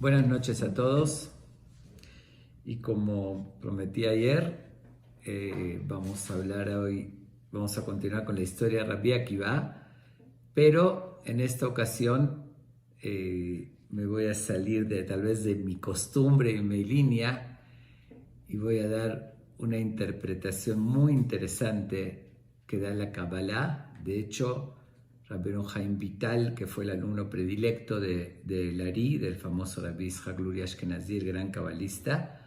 Buenas noches a todos y como prometí ayer, vamos a hablar hoy, vamos a continuar con la historia de Rabbi Akiva, pero en esta ocasión me voy a salir de tal vez de mi costumbre y mi línea y voy a dar una interpretación muy interesante que da la Kabbalah. De hecho, Rabbeinu Haim Vital, que fue el alumno predilecto de Lari, del famoso Rabbi Yitzhak Luria Ashkenazi, el gran cabalista.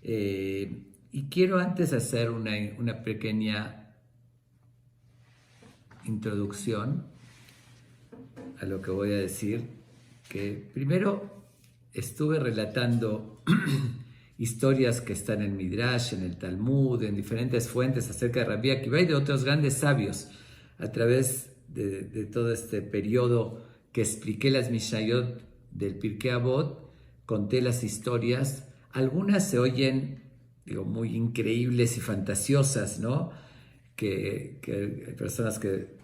Y quiero antes hacer una pequeña introducción a lo que voy a decir, que primero estuve relatando historias que están en Midrash, en el Talmud, en diferentes fuentes acerca de Rabbi Akiva y de otros grandes sabios a través de todo este periodo que expliqué las Mishnayot del Pirkei Avot. Conté las historias, algunas se oyen, muy increíbles y fantasiosas, ¿no? Que hay personas que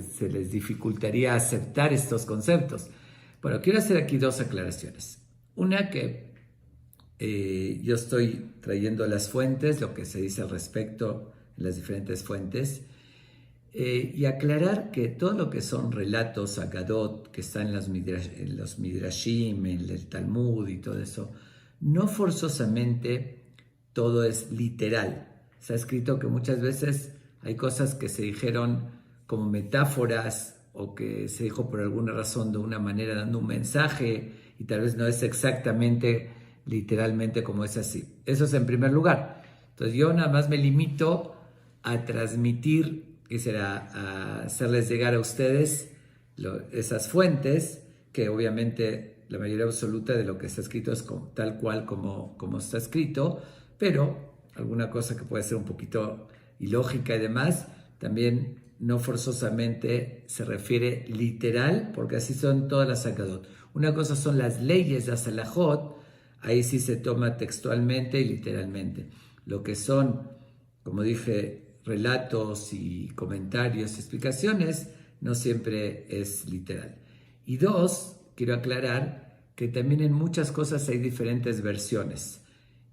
se les dificultaría aceptar estos conceptos. Bueno, quiero hacer aquí dos aclaraciones. Una, que yo estoy trayendo las fuentes, lo que se dice al respecto en las diferentes fuentes, y aclarar que todo lo que son relatos, Agadot, que están en los Midrashim, en el Talmud y todo eso, no forzosamente todo es literal. Se ha escrito que muchas veces hay cosas que se dijeron como metáforas o que se dijo por alguna razón de una manera dando un mensaje y tal vez no es exactamente literalmente como es así. Eso es en primer lugar. Entonces yo nada más me limito a transmitir, que será a hacerles llegar a ustedes esas fuentes, que obviamente la mayoría absoluta de lo que está escrito es tal cual como está escrito, pero alguna cosa que puede ser un poquito ilógica y demás, también no forzosamente se refiere literal, porque así son todas las Agadot. Una cosa son las leyes, las halajot, ahí sí se toma textualmente y literalmente. Lo que son, como dije, relatos y comentarios y explicaciones, no siempre es literal. Y dos, quiero aclarar que también en muchas cosas hay diferentes versiones.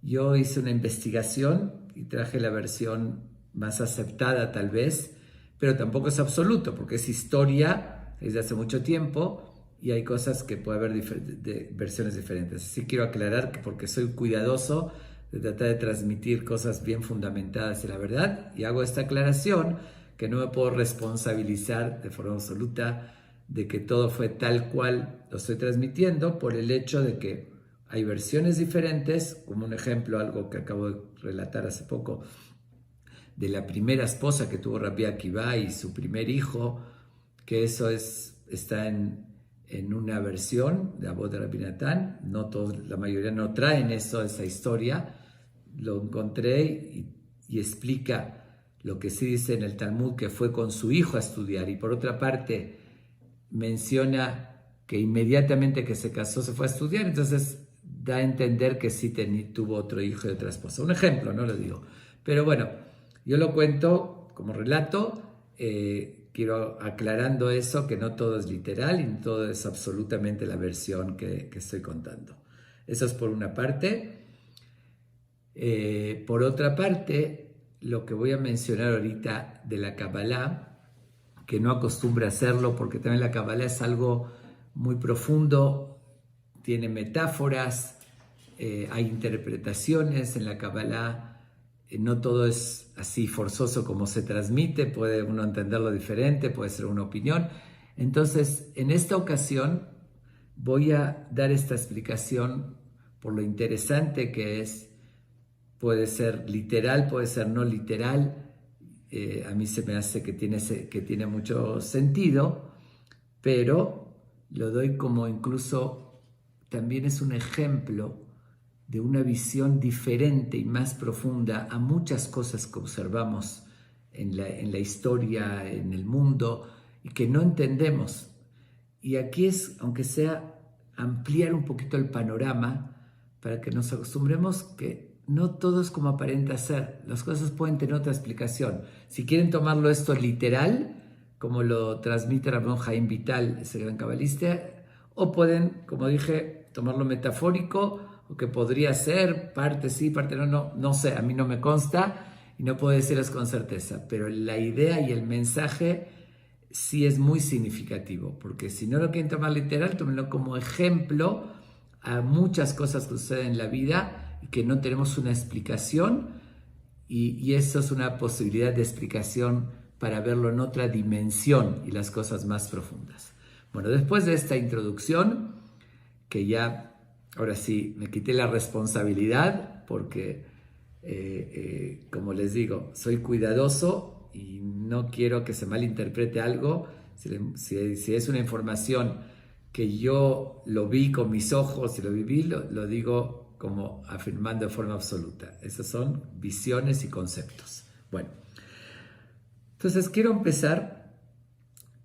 Yo hice una investigación y traje la versión más aceptada tal vez, pero tampoco es absoluto, porque es historia desde hace mucho tiempo y hay cosas que puede haber versiones diferentes. Así quiero aclarar que porque soy cuidadoso de tratar de transmitir cosas bien fundamentadas en la verdad, y hago esta aclaración que no me puedo responsabilizar de forma absoluta de que todo fue tal cual lo estoy transmitiendo, por el hecho de que hay versiones diferentes, como un ejemplo, algo que acabo de relatar hace poco, de la primera esposa que tuvo Rabbi Akiva y su primer hijo, que eso está en una versión de Avot de Rabbi Natán. No todos, la mayoría no traen esa historia. Lo encontré y explica lo que sí dice en el Talmud, que fue con su hijo a estudiar, y por otra parte menciona que inmediatamente que se casó se fue a estudiar, entonces da a entender que sí tuvo otro hijo y otra esposa. Un ejemplo, no lo digo, pero bueno, yo lo cuento como relato, quiero aclarando eso, que no todo es literal y no todo es absolutamente la versión que estoy contando. Eso es por una parte. Por otra parte, lo que voy a mencionar ahorita de la Kabbalah, que no acostumbra hacerlo porque también la Kabbalah es algo muy profundo, tiene metáforas, hay interpretaciones en la Kabbalah, no todo es así forzoso como se transmite, puede uno entenderlo diferente, puede ser una opinión. Entonces, en esta ocasión voy a dar esta explicación por lo interesante que es. Puede ser literal, puede ser no literal. A mí se me hace que tiene mucho sentido, pero lo doy como incluso también es un ejemplo de una visión diferente y más profunda a muchas cosas que observamos en la historia, en el mundo, y que no entendemos. Y aquí es, aunque sea, ampliar un poquito el panorama para que nos acostumbremos que no todo es como aparenta ser. Las cosas pueden tener otra explicación. Si quieren tomarlo esto literal, como lo transmite Rabbeinu Haim Vital, ese gran cabalista, o pueden, como dije, tomarlo metafórico, o que podría ser parte sí, parte no, no sé, a mí no me consta y no puedo decirles con certeza, pero la idea y el mensaje sí es muy significativo, porque si no lo quieren tomar literal, tómenlo como ejemplo a muchas cosas que suceden en la vida y que no tenemos una explicación, y eso es una posibilidad de explicación para verlo en otra dimensión y las cosas más profundas. Bueno, después de esta introducción, que ya, ahora sí, me quité la responsabilidad porque, como les digo, soy cuidadoso y no quiero que se malinterprete algo. Si es una información que yo lo vi con mis ojos y lo viví, lo digo como afirmando de forma absoluta. Esas son visiones y conceptos. Bueno, entonces quiero empezar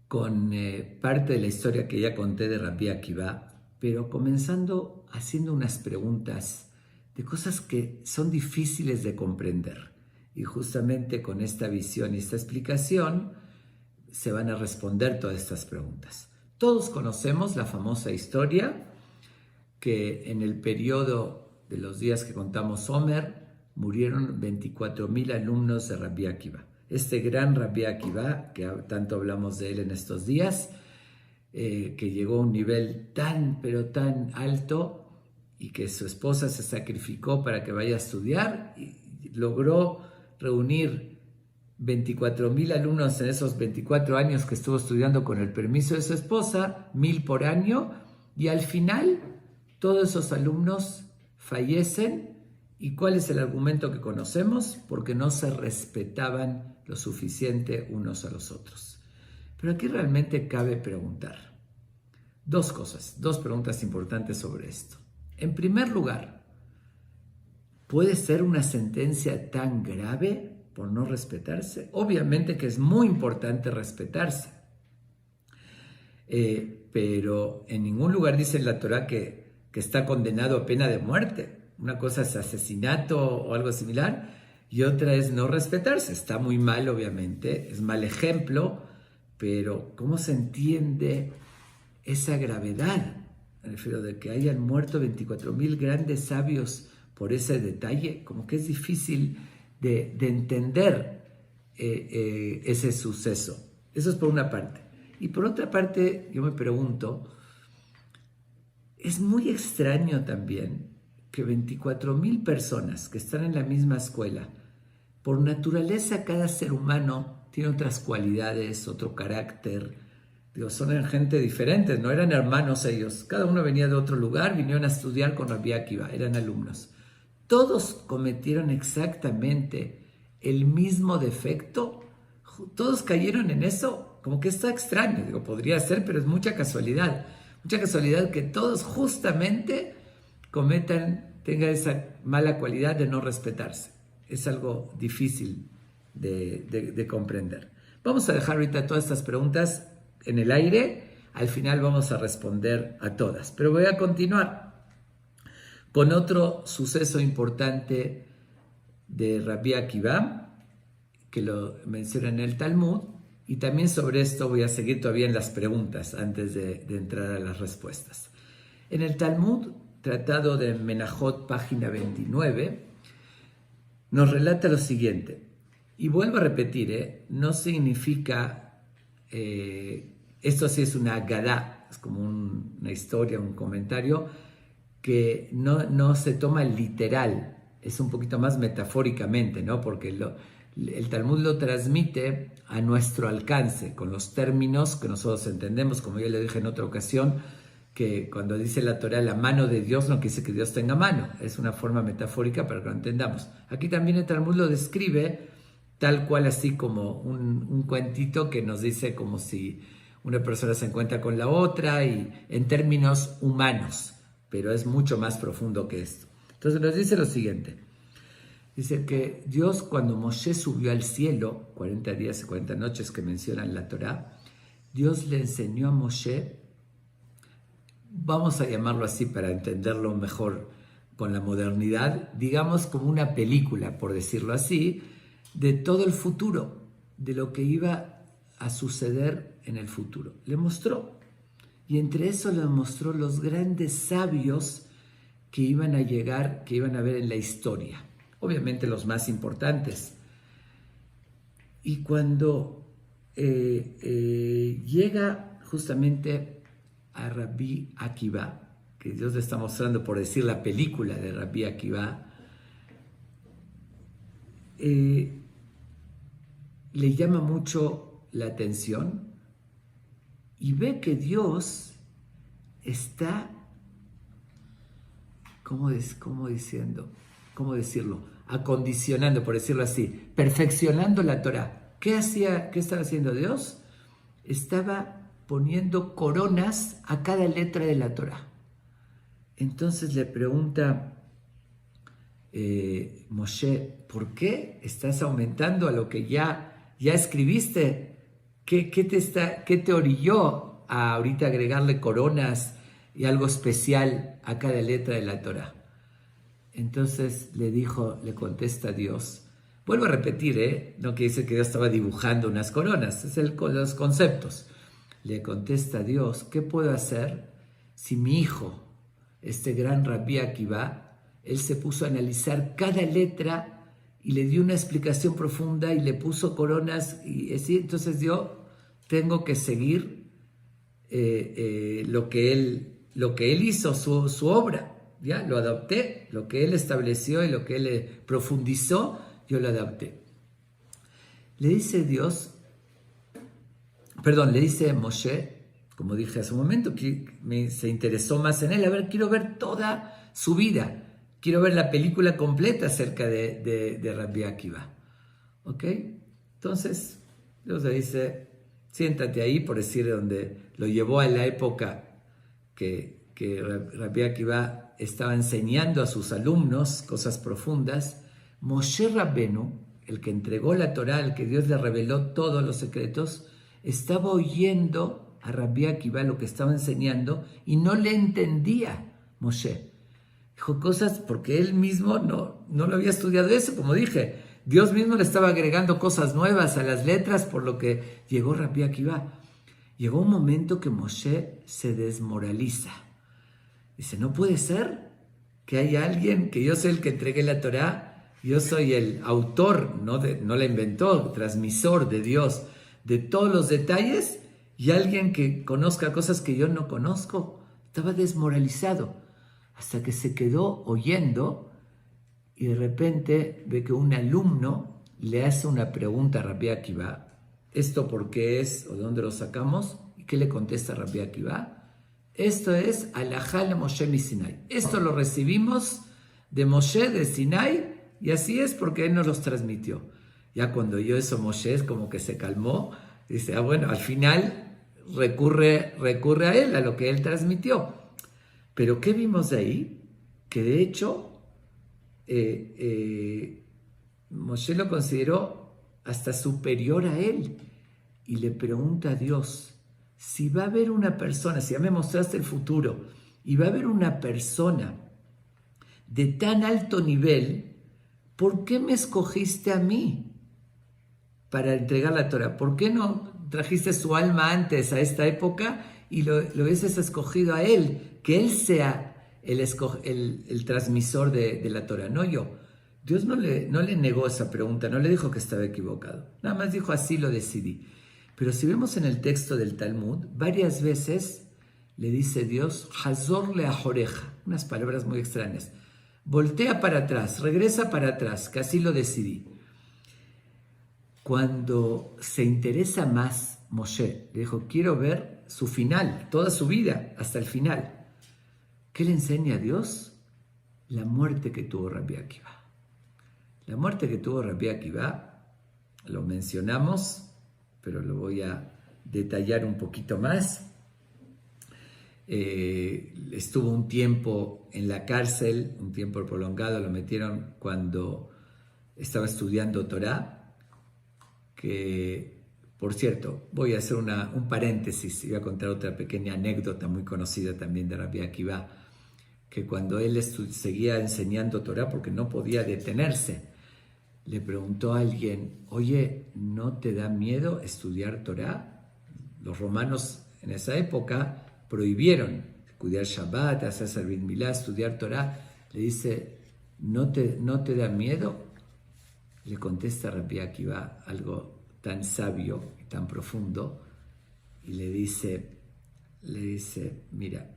con parte de la historia que ya conté de Rabbi Akiva, pero comenzando haciendo unas preguntas de cosas que son difíciles de comprender. Y justamente con esta visión y esta explicación se van a responder todas estas preguntas. Todos conocemos la famosa historia que en el periodo de los días que contamos Omer murieron 24,000 alumnos de Rabbi Akiva. Este gran Rabbi Akiva, que tanto hablamos de él en estos días, que llegó a un nivel tan, pero tan alto, y que su esposa se sacrificó para que vaya a estudiar, y logró reunir 24,000 alumnos en esos 24 años que estuvo estudiando con el permiso de su esposa, 1,000 por año, y al final todos esos alumnos fallecen. ¿Y cuál es el argumento que conocemos? Porque no se respetaban lo suficiente unos a los otros. Pero aquí realmente cabe preguntar dos cosas, dos preguntas importantes sobre esto. En primer lugar, ¿puede ser una sentencia tan grave por no respetarse? Obviamente que es muy importante respetarse, pero en ningún lugar dice en la Torá que está condenado a pena de muerte. Una cosa es asesinato o algo similar y otra es no respetarse. Está muy mal, obviamente, es mal ejemplo, pero ¿cómo se entiende esa gravedad? Me refiero de que hayan muerto 24,000 grandes sabios por ese detalle, como que es difícil de entender ese suceso. Eso es por una parte. Y por otra parte, yo me pregunto, es muy extraño también que 24,000 personas que están en la misma escuela, por naturaleza cada ser humano tiene otras cualidades, otro carácter. Digo, son gente diferente, no eran hermanos ellos. Cada uno venía de otro lugar, vinieron a estudiar con Rabbi Akiva, eran alumnos. Todos cometieron exactamente el mismo defecto, todos cayeron en eso, como que está extraño. Digo, podría ser, pero es mucha casualidad que todos justamente tengan esa mala cualidad de no respetarse. Es algo difícil de comprender. Vamos a dejar ahorita todas estas preguntas en el aire. Al final vamos a responder a todas. Pero voy a continuar con otro suceso importante de Rabbi Akiva, que lo menciona en el Talmud. Y también sobre esto voy a seguir todavía en las preguntas antes de entrar a las respuestas. En el Talmud, tratado de Menajot, página 29, nos relata lo siguiente. Y vuelvo a repetir, no significa, esto sí es una agadá, es como una historia, un comentario, que no se toma literal, es un poquito más metafóricamente, ¿no? Porque el Talmud lo transmite a nuestro alcance, con los términos que nosotros entendemos, como ya le dije en otra ocasión, que cuando dice la Torá la mano de Dios no quiere decir que Dios tenga mano, es una forma metafórica para que lo entendamos. Aquí también el Talmud lo describe tal cual, así como un cuentito que nos dice como si una persona se encuentra con la otra y en términos humanos, pero es mucho más profundo que esto. Entonces nos dice lo siguiente. Dice que Dios, cuando Moshe subió al cielo, 40 días y 40 noches que menciona en la Torá, Dios le enseñó a Moshe, vamos a llamarlo así para entenderlo mejor con la modernidad, digamos como una película, por decirlo así, de todo el futuro, de lo que iba a suceder en el futuro. Le mostró. y entre eso le mostró los grandes sabios que iban a llegar, que iban a ver en la historia. Obviamente los más importantes. Y cuando llega justamente a Rabbi Akiva, que Dios le está mostrando, por decir, la película de Rabbi Akiva, le llama mucho la atención y ve que Dios está, ¿cómo decirlo? Acondicionando, por decirlo así, perfeccionando la Torah. ¿Qué estaba haciendo Dios? Estaba poniendo coronas a cada letra de la Torah. Entonces le pregunta Moshe, ¿por qué estás aumentando a lo que ya escribiste? ¿Qué te orilló a ahorita agregarle coronas y algo especial a cada letra de la Torah? Entonces le contesta Dios. Vuelvo a repetir, no quiere decir que Dios estaba dibujando unas coronas, es los conceptos. Le contesta Dios, ¿qué puedo hacer si mi hijo, este gran Rabbi Akiva, él se puso a analizar cada letra y le dio una explicación profunda y le puso coronas y así? Entonces yo tengo que seguir lo que él hizo, su obra. Ya lo adopté, lo que él estableció y lo que él profundizó, yo lo adopté. Le dice Moshe, como dije hace un momento, que se interesó más en él. A ver, quiero ver toda su vida. Quiero ver la película completa acerca de Rabbi Akiva. ¿Ok? Entonces, Dios le dice, siéntate ahí, por decir, donde lo llevó a la época que Rabbi Akiva estaba enseñando a sus alumnos cosas profundas. Moshe Rabbenu, el que entregó la Torá, el que Dios le reveló todos los secretos, estaba oyendo a Rabbi Akiva lo que estaba enseñando y no le entendía Moshe. Dijo cosas porque él mismo no lo había estudiado eso, como dije. Dios mismo le estaba agregando cosas nuevas a las letras, por lo que llegó Rabbi Akiva. Llegó un momento que Moshe se desmoraliza. Dice, no puede ser que haya alguien, que yo soy el que entregué la Torá, yo soy el autor, no la inventó, transmisor de Dios, de todos los detalles, y alguien que conozca cosas que yo no conozco. Estaba desmoralizado, hasta que se quedó oyendo, y de repente ve que un alumno le hace una pregunta a Rabbi Akiva. ¿Esto por qué es o de dónde lo sacamos? ¿Y qué le contesta Rabbi Akiva? Esto es Alajá le Moshe mi Sinai. Esto lo recibimos de Moshe de Sinai, y así es porque él nos los transmitió. Ya cuando oyó eso Moshe es como que se calmó. Dice, bueno, al final recurre a él, a lo que él transmitió. Pero ¿qué vimos de ahí? Que de hecho Moshe lo consideró hasta superior a él. Y le pregunta a Dios, si va a haber una persona, si ya me mostraste el futuro, y va a haber una persona de tan alto nivel, ¿por qué me escogiste a mí para entregar la Torah? ¿Por qué no trajiste su alma antes a esta época y lo hubieses escogido a él? Que él sea el transmisor de la Torah, no yo. Dios no le negó esa pregunta, no le dijo que estaba equivocado. Nada más dijo, así lo decidí. Pero si vemos en el texto del Talmud, varias veces le dice Dios, Hazor le ajoreja, unas palabras muy extrañas. Voltea para atrás, regresa para atrás, que así lo decidí. Cuando se interesa más Moshe, le dijo, quiero ver su final, toda su vida, hasta el final. ¿Qué le enseña a Dios? La muerte que tuvo Rabbi Akiva. La muerte que tuvo Rabbi Akiva, lo mencionamos, pero lo voy a detallar un poquito más. Estuvo un tiempo en la cárcel, un tiempo prolongado, lo metieron cuando estaba estudiando Torah, que, por cierto, voy a hacer un paréntesis y voy a contar otra pequeña anécdota muy conocida también de Rabbi Akiva, que cuando él seguía enseñando Torah, porque no podía detenerse, le preguntó a alguien, oye, ¿no te da miedo estudiar Torah? Los romanos en esa época prohibieron cuidar Shabbat, hacer servir Milá, estudiar Torah, le dice, ¿no te da miedo? Le contesta Rabbi Akiva algo tan sabio y tan profundo y le dice, mira,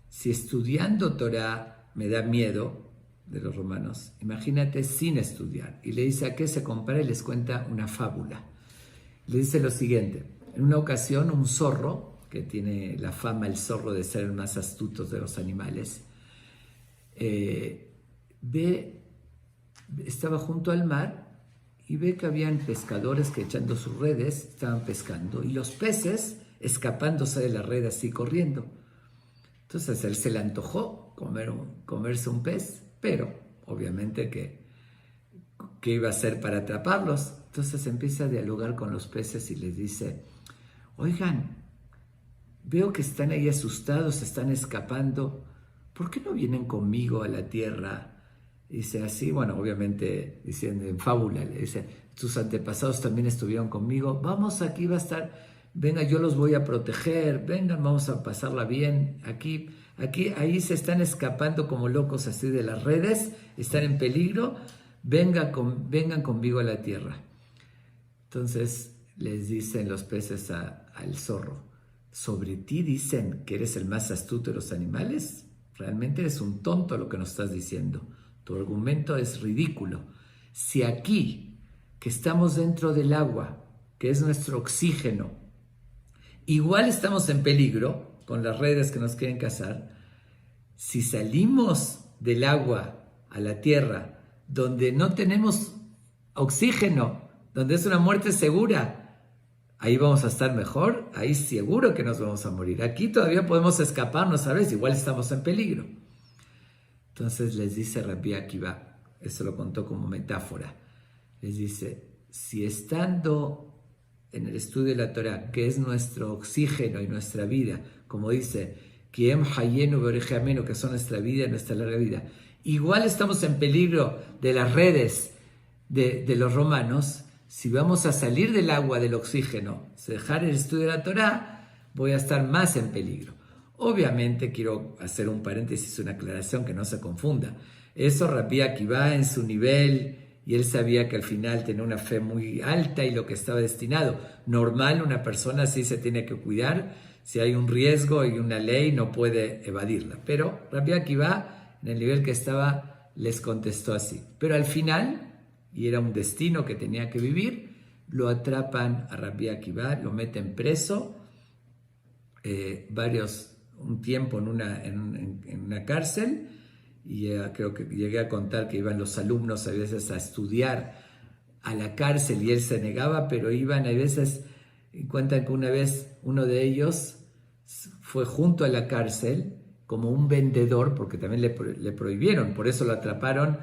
si estudiando Torah me da miedo de los romanos, imagínate sin estudiar. Y le dice a qué se compara y les cuenta una fábula. Le dice lo siguiente, en una ocasión un zorro, que tiene la fama el zorro de ser el más astuto de los animales, estaba junto al mar y ve que habían pescadores que echando sus redes estaban pescando y los peces escapándose de la red así corriendo. Entonces a él se le antojó comerse un pez, pero obviamente ¿qué iba a hacer para atraparlos? Entonces empieza a dialogar con los peces y les dice, oigan, veo que están ahí asustados, están escapando, ¿por qué no vienen conmigo a la tierra? Dice así, bueno, obviamente diciendo en fábula, le dice, tus antepasados también estuvieron conmigo, vamos, aquí va a estar, venga, yo los voy a proteger, vengan, vamos a pasarla bien, ahí se están escapando como locos así de las redes, están en peligro, vengan conmigo a la tierra. Entonces les dicen los peces al zorro, ¿sobre ti dicen que eres el más astuto de los animales? Realmente eres un tonto lo que nos estás diciendo. Tu argumento es ridículo. Si aquí, que estamos dentro del agua, que es nuestro oxígeno, igual estamos en peligro con las redes que nos quieren cazar, si salimos del agua a la tierra, donde no tenemos oxígeno, donde es una muerte segura, ahí vamos a estar mejor, ahí seguro que nos vamos a morir. Aquí todavía podemos escaparnos, ¿sabes? Igual estamos en peligro. Entonces les dice Rabbi Akiva, eso lo contó como metáfora, les dice, si estando en el estudio de la Torah, que es nuestro oxígeno y nuestra vida, como dice, Kiem Hayenu Beorejamenu, que son nuestra vida y nuestra larga vida, igual estamos en peligro de las redes de los romanos, si vamos a salir del agua, del oxígeno, dejar el estudio de la Torah, voy a estar más en peligro. Obviamente quiero hacer un paréntesis, una aclaración que no se confunda. Eso Rabbi Akiva en su nivel, y él sabía que al final tenía una fe muy alta y lo que estaba destinado. Normal, una persona sí se tiene que cuidar, si hay un riesgo y una ley no puede evadirla. Pero Rabbi Akiva, en el nivel que estaba, les contestó así. Pero al final, y era un destino que tenía que vivir, lo atrapan a Rabbi Akiva, lo meten preso, un tiempo en una cárcel, y creo que llegué a contar que iban los alumnos a veces a estudiar a la cárcel y él se negaba, pero iban a veces, cuentan que una vez uno de ellos fue junto a la cárcel como un vendedor, porque también le prohibieron, por eso lo atraparon,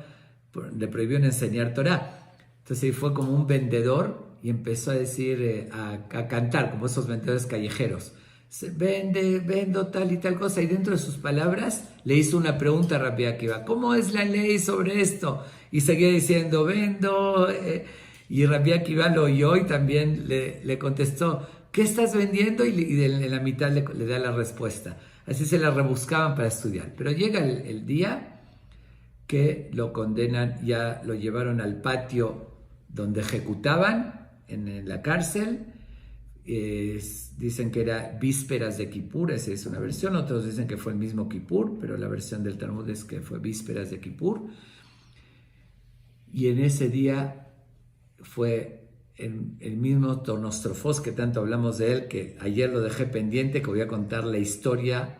le prohibieron enseñar Torah. Entonces fue como un vendedor y empezó a decir, a cantar, como esos vendedores callejeros. Vendo tal y tal cosa, y dentro de sus palabras le hizo una pregunta a Rabbi Akiva, ¿cómo es la ley sobre esto? Y seguía diciendo, vendo, y Rabbi Akiva lo oyó y también le contestó, ¿qué estás vendiendo? Y en la mitad le da la respuesta. Así se la rebuscaban para estudiar. Pero llega el día que lo condenan, ya lo llevaron al patio donde ejecutaban, en la cárcel. Dicen que era vísperas de Kippur, esa es una versión, otros dicen que fue el mismo Kippur, pero la versión del Talmud es que fue vísperas de Kippur, y en ese día fue el mismo Tornostrofos, que tanto hablamos de él, que ayer lo dejé pendiente, que voy a contar la historia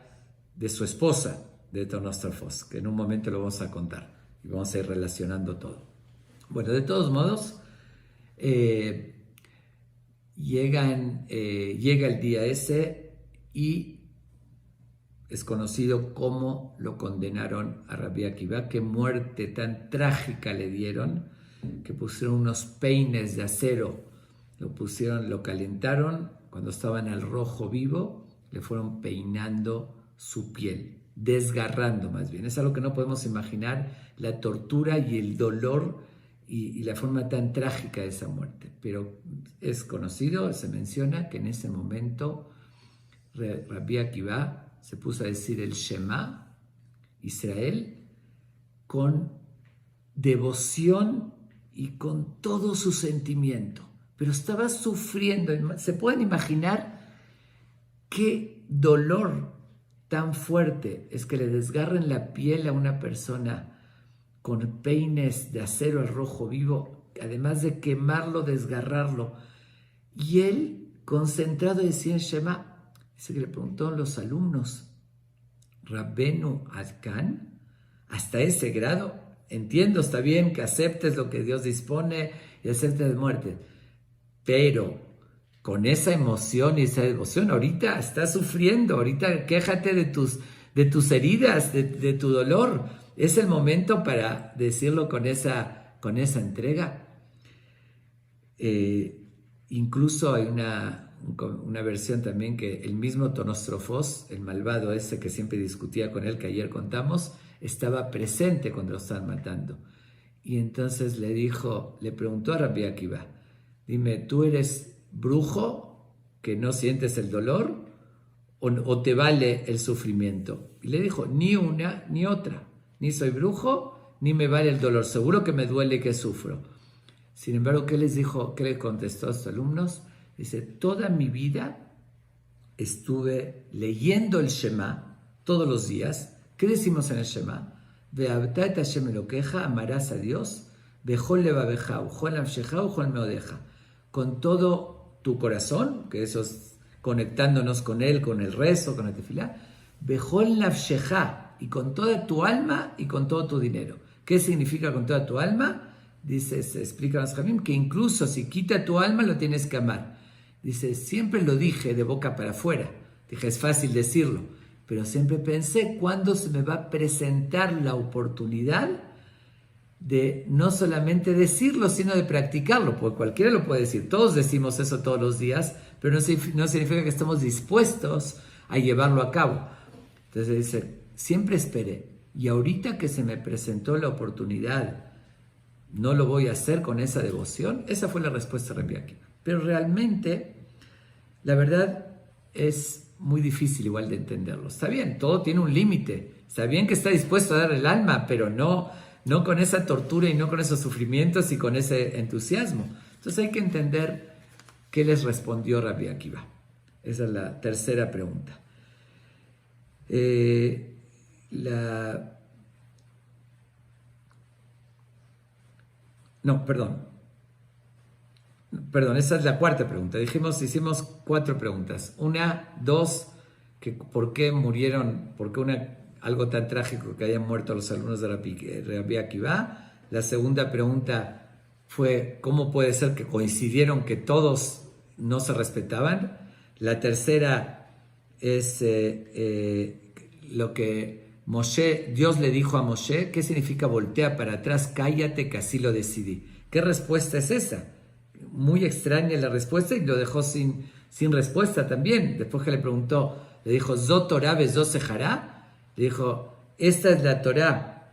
de su esposa, de Tornostrofos, que en un momento lo vamos a contar, y vamos a ir relacionando todo. Bueno, de todos modos, llega el día ese y es conocido cómo lo condenaron a Rabbi Akiva, qué muerte tan trágica le dieron, que pusieron unos peines de acero, lo calentaron, cuando estaban al rojo vivo, le fueron peinando su piel, desgarrando más bien. Es algo que no podemos imaginar, la tortura y el dolor y la forma tan trágica de esa muerte. Pero es conocido, se menciona que en ese momento Rabbi Akiva se puso a decir el Shema, Israel, con devoción y con todo su sentimiento. Pero estaba sufriendo. ¿Se pueden imaginar qué dolor tan fuerte es que le desgarren la piel a una persona con peines de acero al rojo vivo, además de quemarlo, desgarrarlo? Y él, concentrado, decía en Shema, dice que le preguntaron los alumnos, Rabbenu Adkan, hasta ese grado, entiendo, está bien que aceptes lo que Dios dispone y aceptes de muerte, pero con esa emoción y esa devoción, ahorita estás sufriendo, ahorita quéjate de tus heridas, de tu dolor. Es el momento para decirlo con esa entrega. Incluso hay una versión también que el mismo Tonostrofos, el malvado ese que siempre discutía con él, que ayer contamos, estaba presente cuando lo estaban matando. Y entonces le preguntó a Rabbi Akiva, dime, ¿tú eres brujo que no sientes el dolor o te vale el sufrimiento? Y le dijo, ni una ni otra, ni soy brujo ni me vale el dolor, seguro que me duele y que sufro. Sin embargo, ¿qué les dijo? ¿Qué le contestó a sus alumnos? Dice, toda mi vida estuve leyendo el Shema todos los días. ¿Qué decimos en el Shema? Ve'avta et Hashem Elokeja, amarás a Dios, bechol levaveja, uchol nafsheja, uchol meodeja, con todo tu corazón, que eso es conectándonos con Él, con el rezo, con la tefilá, bechol nafsheja, y con toda tu alma y con todo tu dinero. ¿Qué significa con toda tu alma? Dice, se explica en Jamim, que incluso si quita tu alma lo tienes que amar. Dice, siempre lo dije de boca para afuera. Dije, es fácil decirlo, pero siempre pensé, ¿cuándo se me va a presentar la oportunidad de no solamente decirlo, sino de practicarlo? Porque cualquiera lo puede decir. Todos decimos eso todos los días, pero no significa que estemos dispuestos a llevarlo a cabo. Entonces dice, siempre esperé. Y ahorita que se me presentó la oportunidad, ¿no lo voy a hacer con esa devoción? Esa fue la respuesta de Rabbi Akiva. Pero realmente, la verdad, es muy difícil igual de entenderlo. Está bien, todo tiene un límite. Está bien que está dispuesto a dar el alma, pero no con esa tortura y no con esos sufrimientos y con ese entusiasmo. Entonces hay que entender qué les respondió Rabbi Akiva. Esa es la tercera pregunta. Perdón, esa es la cuarta pregunta. Hicimos 4 preguntas. 1, 2, que ¿por qué murieron? ¿Por qué algo tan trágico que hayan muerto los alumnos de Rabbi Akiva? La segunda pregunta fue, ¿cómo puede ser que coincidieron que todos no se respetaban? La tercera es lo que Dios le dijo a Moshe, ¿qué significa voltea para atrás? Cállate, que así lo decidí. ¿Qué respuesta es esa? Muy extraña la respuesta y lo dejó sin respuesta también. Después que le preguntó, le dijo, Zot Torah vezot sejará, le dijo, esta es la Torah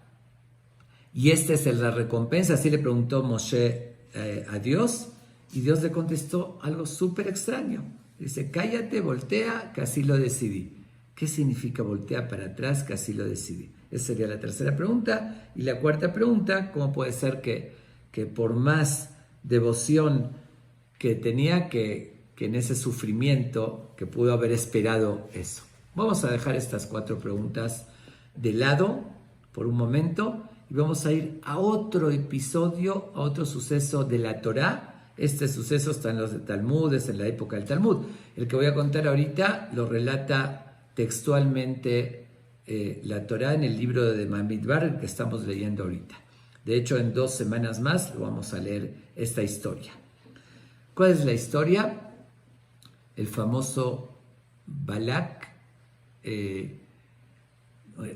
y esta es la recompensa. Así le preguntó Moshe a Dios, y Dios le contestó algo súper extraño. Dice, cállate, voltea, que así lo decidí. ¿Qué significa voltea para atrás, que así lo decidí? Esa sería la tercera pregunta. Y la cuarta pregunta, ¿cómo puede ser que por más devoción que tenía, que en ese sufrimiento, que pudo haber esperado eso? Vamos a dejar estas 4 preguntas de lado por un momento y vamos a ir a otro episodio, a otro suceso de la Torá. Este suceso está en los Talmud, es en la época del Talmud. El que voy a contar ahorita lo relata textualmente la Torá en el libro de Bamidbar que estamos leyendo ahorita. De hecho, en 2 semanas más lo vamos a leer esta historia. ¿Cuál es la historia? El famoso Balak,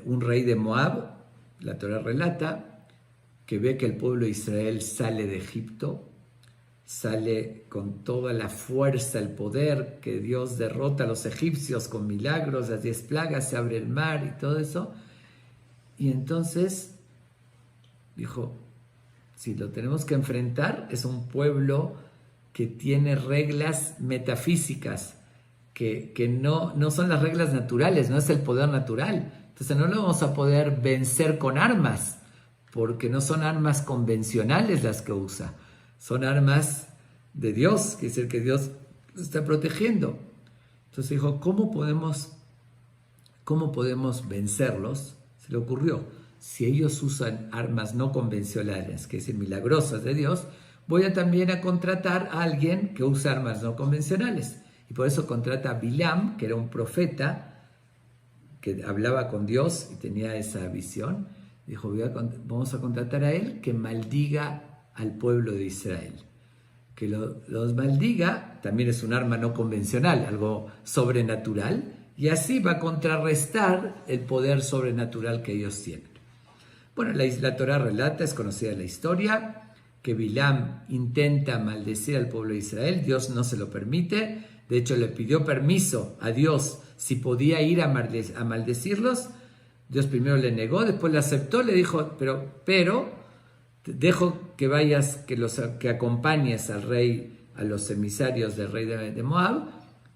un rey de Moab, la Torá relata, que ve que el pueblo de Israel sale de Egipto, sale con toda la fuerza, el poder, que Dios derrota a los egipcios con milagros, las 10 plagas, se abre el mar y todo eso. Y entonces dijo, si lo tenemos que enfrentar, es un pueblo que tiene reglas metafísicas, que no son las reglas naturales, no es el poder natural. Entonces no lo vamos a poder vencer con armas, porque no son armas convencionales las que usa, son armas de Dios, que es el que Dios lo está protegiendo. Entonces dijo, ¿cómo podemos vencerlos? Se le ocurrió, si ellos usan armas no convencionales, que es milagrosas de Dios, voy a también a contratar a alguien que usa armas no convencionales. Y por eso contrata a Bilam, que era un profeta que hablaba con Dios y tenía esa visión. Dijo, vamos a contratar a él que maldiga al pueblo de Israel. Que los maldiga, también es un arma no convencional, algo sobrenatural, y así va a contrarrestar el poder sobrenatural que ellos tienen. Bueno, la Torá relata, es conocida la historia, que Bilam intenta maldecir al pueblo de Israel, Dios no se lo permite, de hecho le pidió permiso a Dios si podía ir a maldecirlos. Dios primero le negó, después le aceptó, le dijo, pero dejo que vayas, que acompañes al rey, a los emisarios del rey de Moab,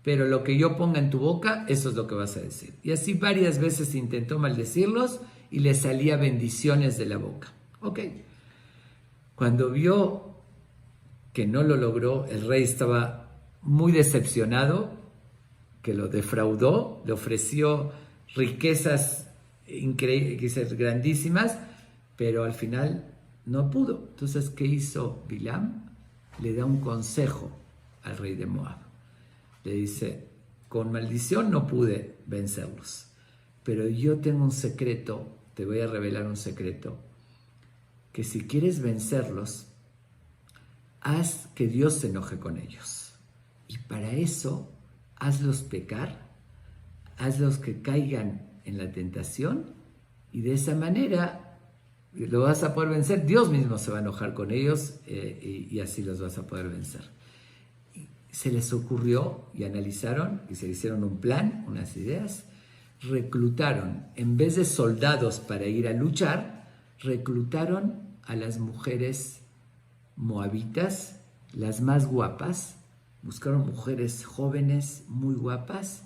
pero lo que yo ponga en tu boca, eso es lo que vas a decir. Y así varias veces intentó maldecirlos y le salía bendiciones de la boca. Ok. Cuando vio que no lo logró, el rey estaba muy decepcionado, que lo defraudó, le ofreció riquezas increíbles, grandísimas, pero al final no pudo. Entonces, ¿qué hizo Bilam? Le da un consejo al rey de Moab. Le dice, con maldición no pude vencerlos, pero yo tengo un secreto, te voy a revelar un secreto, que si quieres vencerlos, haz que Dios se enoje con ellos. Y para eso, hazlos pecar, hazlos que caigan en la tentación, y de esa manera lo vas a poder vencer. Dios mismo se va a enojar con ellos y así los vas a poder vencer. Y se les ocurrió y analizaron y se hicieron un plan, unas ideas. Reclutaron, en vez de soldados para ir a luchar, reclutaron a las mujeres moabitas, las más guapas. Buscaron mujeres jóvenes, muy guapas,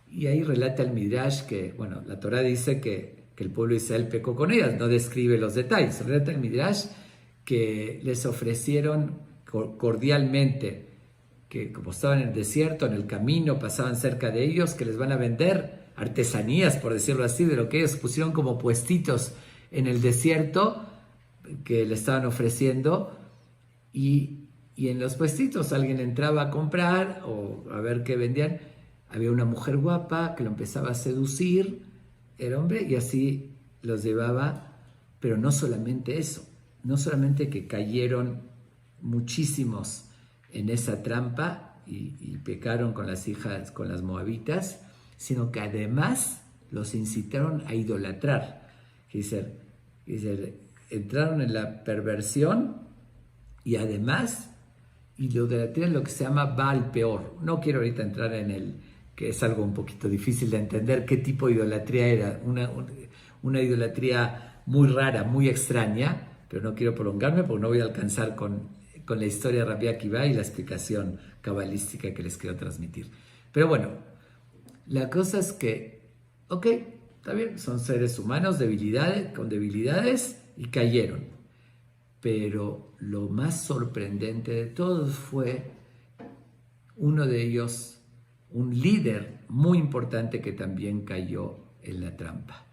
y ahí relata el Midrash que, bueno, la Torá dice que el pueblo de Israel pecó con ellas, no describe los detalles. Relata el Midrash que les ofrecieron cordialmente, que como estaban en el desierto, en el camino, pasaban cerca de ellos, que les van a vender artesanías, por decirlo así, de lo que ellos pusieron como puestitos en el desierto, que le estaban ofreciendo, y en los puestitos alguien entraba a comprar o a ver qué vendían. Había una mujer guapa que lo empezaba a seducir, el hombre, y así los llevaba. Pero no solamente eso, no solamente que cayeron muchísimos en esa trampa y pecaron con las hijas, con las moabitas, sino que además los incitaron a idolatrar. Dice, entraron en la perversión y además idolatría, lo que se llama Baal Peor. No quiero ahorita entrar en el, que es algo un poquito difícil de entender qué tipo de idolatría era, una idolatría muy rara, muy extraña, pero no quiero prolongarme porque no voy a alcanzar con la historia de Rabbi Akiva y la explicación cabalística que les quiero transmitir. Pero bueno, la cosa es que, ok, está bien, son seres humanos, con debilidades, y cayeron. Pero lo más sorprendente de todos fue uno de ellos, un líder muy importante que también cayó en la trampa.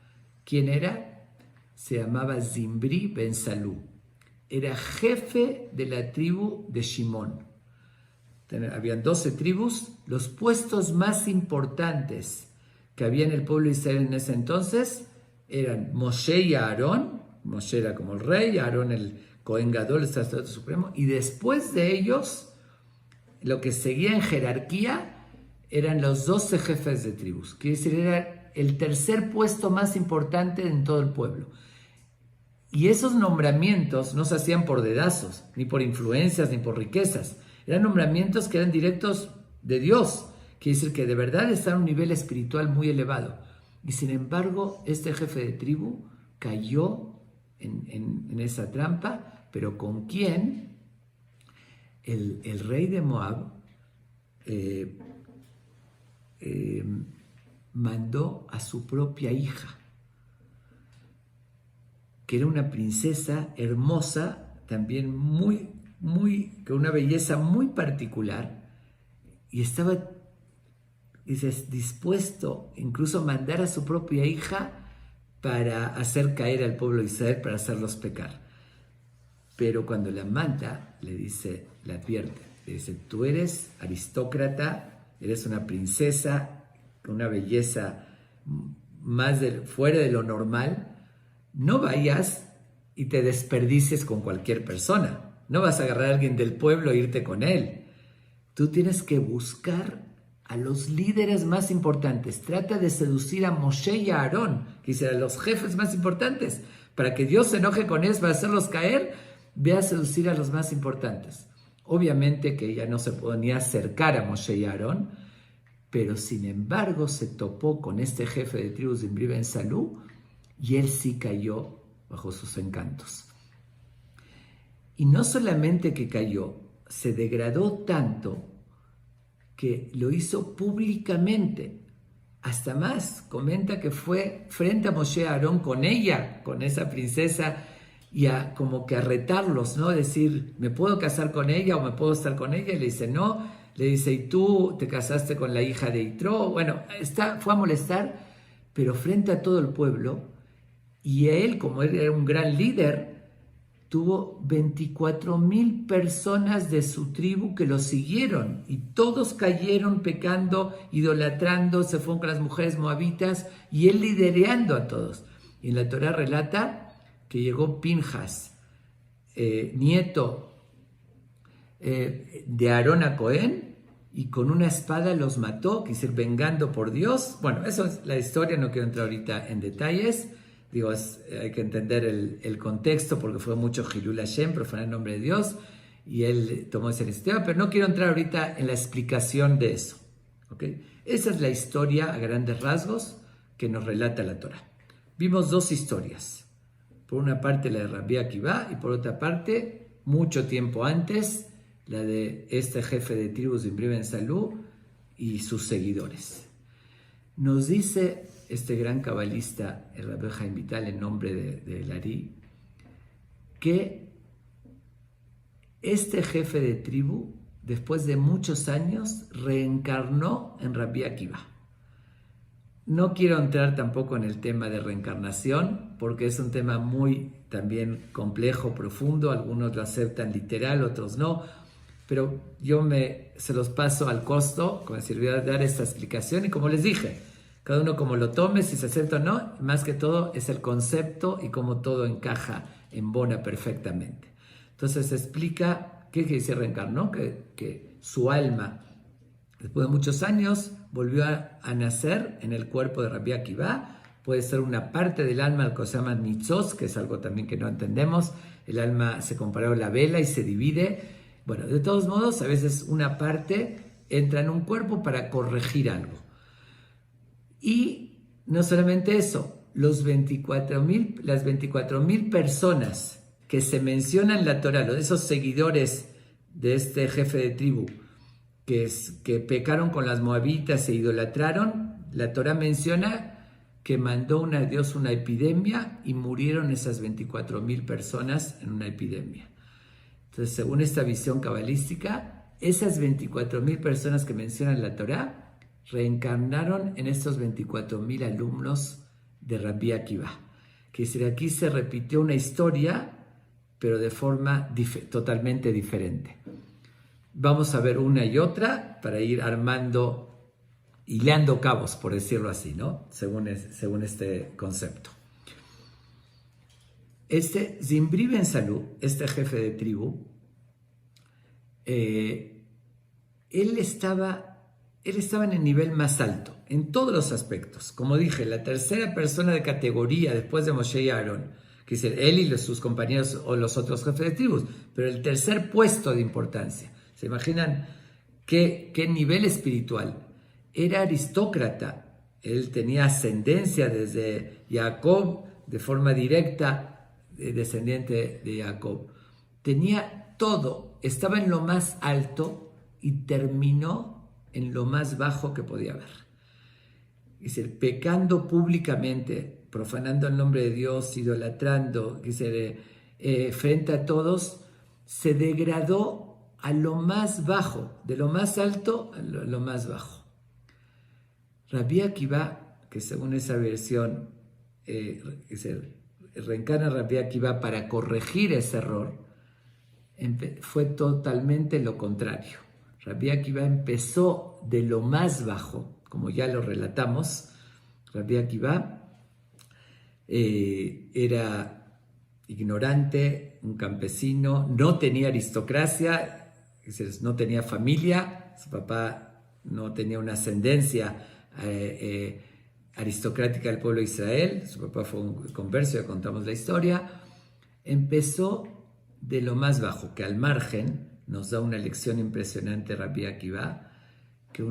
¿Quién era? Se llamaba Zimbri ben Salú. Era jefe de la tribu de Shimón. Habían 12 tribus. Los puestos más importantes que había en el pueblo de Israel en ese entonces eran Moshe y Aarón. Moshe era como el rey, Aarón el Cohen Gadol, el sacerdote supremo, y después de ellos, lo que seguía en jerarquía eran los 12 jefes de tribus. Quiere decir, era el tercer puesto más importante en todo el pueblo. Y esos nombramientos no se hacían por dedazos, ni por influencias, ni por riquezas. Eran nombramientos que eran directos de Dios. Quiere decir que de verdad está a un nivel espiritual muy elevado. Y sin embargo, este jefe de tribu cayó en esa trampa, pero ¿con quién? El rey de Moab mandó a su propia hija, que era una princesa hermosa, también con una belleza muy particular, y estaba dispuesto incluso a mandar a su propia hija para hacer caer al pueblo de Israel, para hacerlos pecar. Pero cuando la manda, le advierte, le dice: tú eres aristócrata, eres una princesa con una belleza fuera de lo normal, no vayas y te desperdicies con cualquier persona, no vas a agarrar a alguien del pueblo e irte con él. Tú tienes que buscar a los líderes más importantes, trata de seducir a Moshe y a Aarón, que serán los jefes más importantes, para que Dios se enoje con ellos, para hacerlos caer. Ve a seducir a los más importantes. Obviamente que ella no se podía acercar a Moshe y a Aarón, pero sin embargo se topó con este jefe de tribus de Zimri ben Salú, y él sí cayó bajo sus encantos. Y no solamente que cayó, se degradó tanto que lo hizo públicamente. Hasta más, comenta que fue frente a Moshe y a Aarón con ella, con esa princesa, y como que a retarlos, ¿no? Decir: ¿me puedo casar con ella o me puedo estar con ella? Y le dice: no. Le dice: ¿y tú te casaste con la hija de Yitro? Bueno, fue a molestar, pero frente a todo el pueblo. Y él, como él era un gran líder, tuvo 24,000 personas de su tribu que lo siguieron, y todos cayeron pecando, idolatrando, se fueron con las mujeres moabitas, y él liderando a todos. Y en la Torá relata que llegó Pinjas, nieto de Aarón a Cohen, y con una espada los mató, quise decir, vengando por Dios. Bueno, eso es la historia, no quiero entrar ahorita en detalles. Digo, hay que entender el contexto, porque fue mucho Hilul Hashem, profanar el nombre de Dios, y él tomó esa iniciativa, pero no quiero entrar ahorita en la explicación de eso. ¿Okay? Esa es la historia a grandes rasgos que nos relata la Torá. Vimos dos historias. Por una parte la de Rabbi Akiva, y por otra parte, mucho tiempo antes, la de este jefe de tribus de Zimri ben Salú y sus seguidores. Nos dice este gran cabalista, el Rabbi Chaim Vital, en nombre de Lari, que este jefe de tribu, después de muchos años, reencarnó en Rabbi Akiva. No quiero entrar tampoco en el tema de reencarnación, porque es un tema muy también complejo, profundo. Algunos lo aceptan literal, otros no, pero yo se los paso al costo, como si voy a dar esta explicación, y como les dije, cada uno como lo tome, si se acepta o no, más que todo es el concepto y cómo todo encaja, embona perfectamente. Entonces se explica qué quiere decir reencarnó, que su alma, después de muchos años, volvió a nacer en el cuerpo de Rabbi Akiva. Puede ser una parte del alma, lo que se llama nitzos, que es algo también que no entendemos. El alma se comparó a la vela y se divide. Bueno, de todos modos, a veces una parte entra en un cuerpo para corregir algo. Y no solamente eso, las 24,000 personas que se mencionan en la Torá, esos seguidores de este jefe de tribu, que pecaron con las moabitas e idolatraron, la Torá menciona que mandó Dios una epidemia y murieron esas 24,000 personas en una epidemia. Entonces, según esta visión cabalística, esas 24,000 personas que menciona la Torá reencarnaron en estos 24,000 alumnos de Rabbi Akiva. Que decir, aquí se repitió una historia, pero de forma totalmente diferente. Vamos a ver una y otra para ir armando, hilando cabos, por decirlo así, ¿no? Según este concepto. Zimri ben Salú, este jefe de tribu, él estaba en el nivel más alto, en todos los aspectos. Como dije, la tercera persona de categoría después de Moshe y Aarón, que es él y sus compañeros o los otros jefes de tribus, pero el tercer puesto de importancia. ¿Se imaginan qué nivel espiritual? Era aristócrata, él tenía ascendencia desde Jacob, de forma directa, descendiente de Jacob. Tenía todo, estaba en lo más alto y terminó en lo más bajo que podía haber. dice, pecando públicamente, profanando el nombre de Dios, idolatrando, dice, frente a todos, se degradó a lo más bajo, de lo más alto a lo más bajo. Rabbi Akiva, que según esa versión, reencarna Rabbi Akiva para corregir ese error, fue totalmente lo contrario. Rabbi Akiva empezó de lo más bajo, como ya lo relatamos. Rabbi Akiva era ignorante, un campesino, no tenía aristocracia, no tenía familia, su papá no tenía una ascendencia aristocrática del pueblo de Israel, su papá fue un converso, ya contamos la historia. Empezó de lo más bajo, que al margen nos da una lección impresionante Rabbi Akiva, que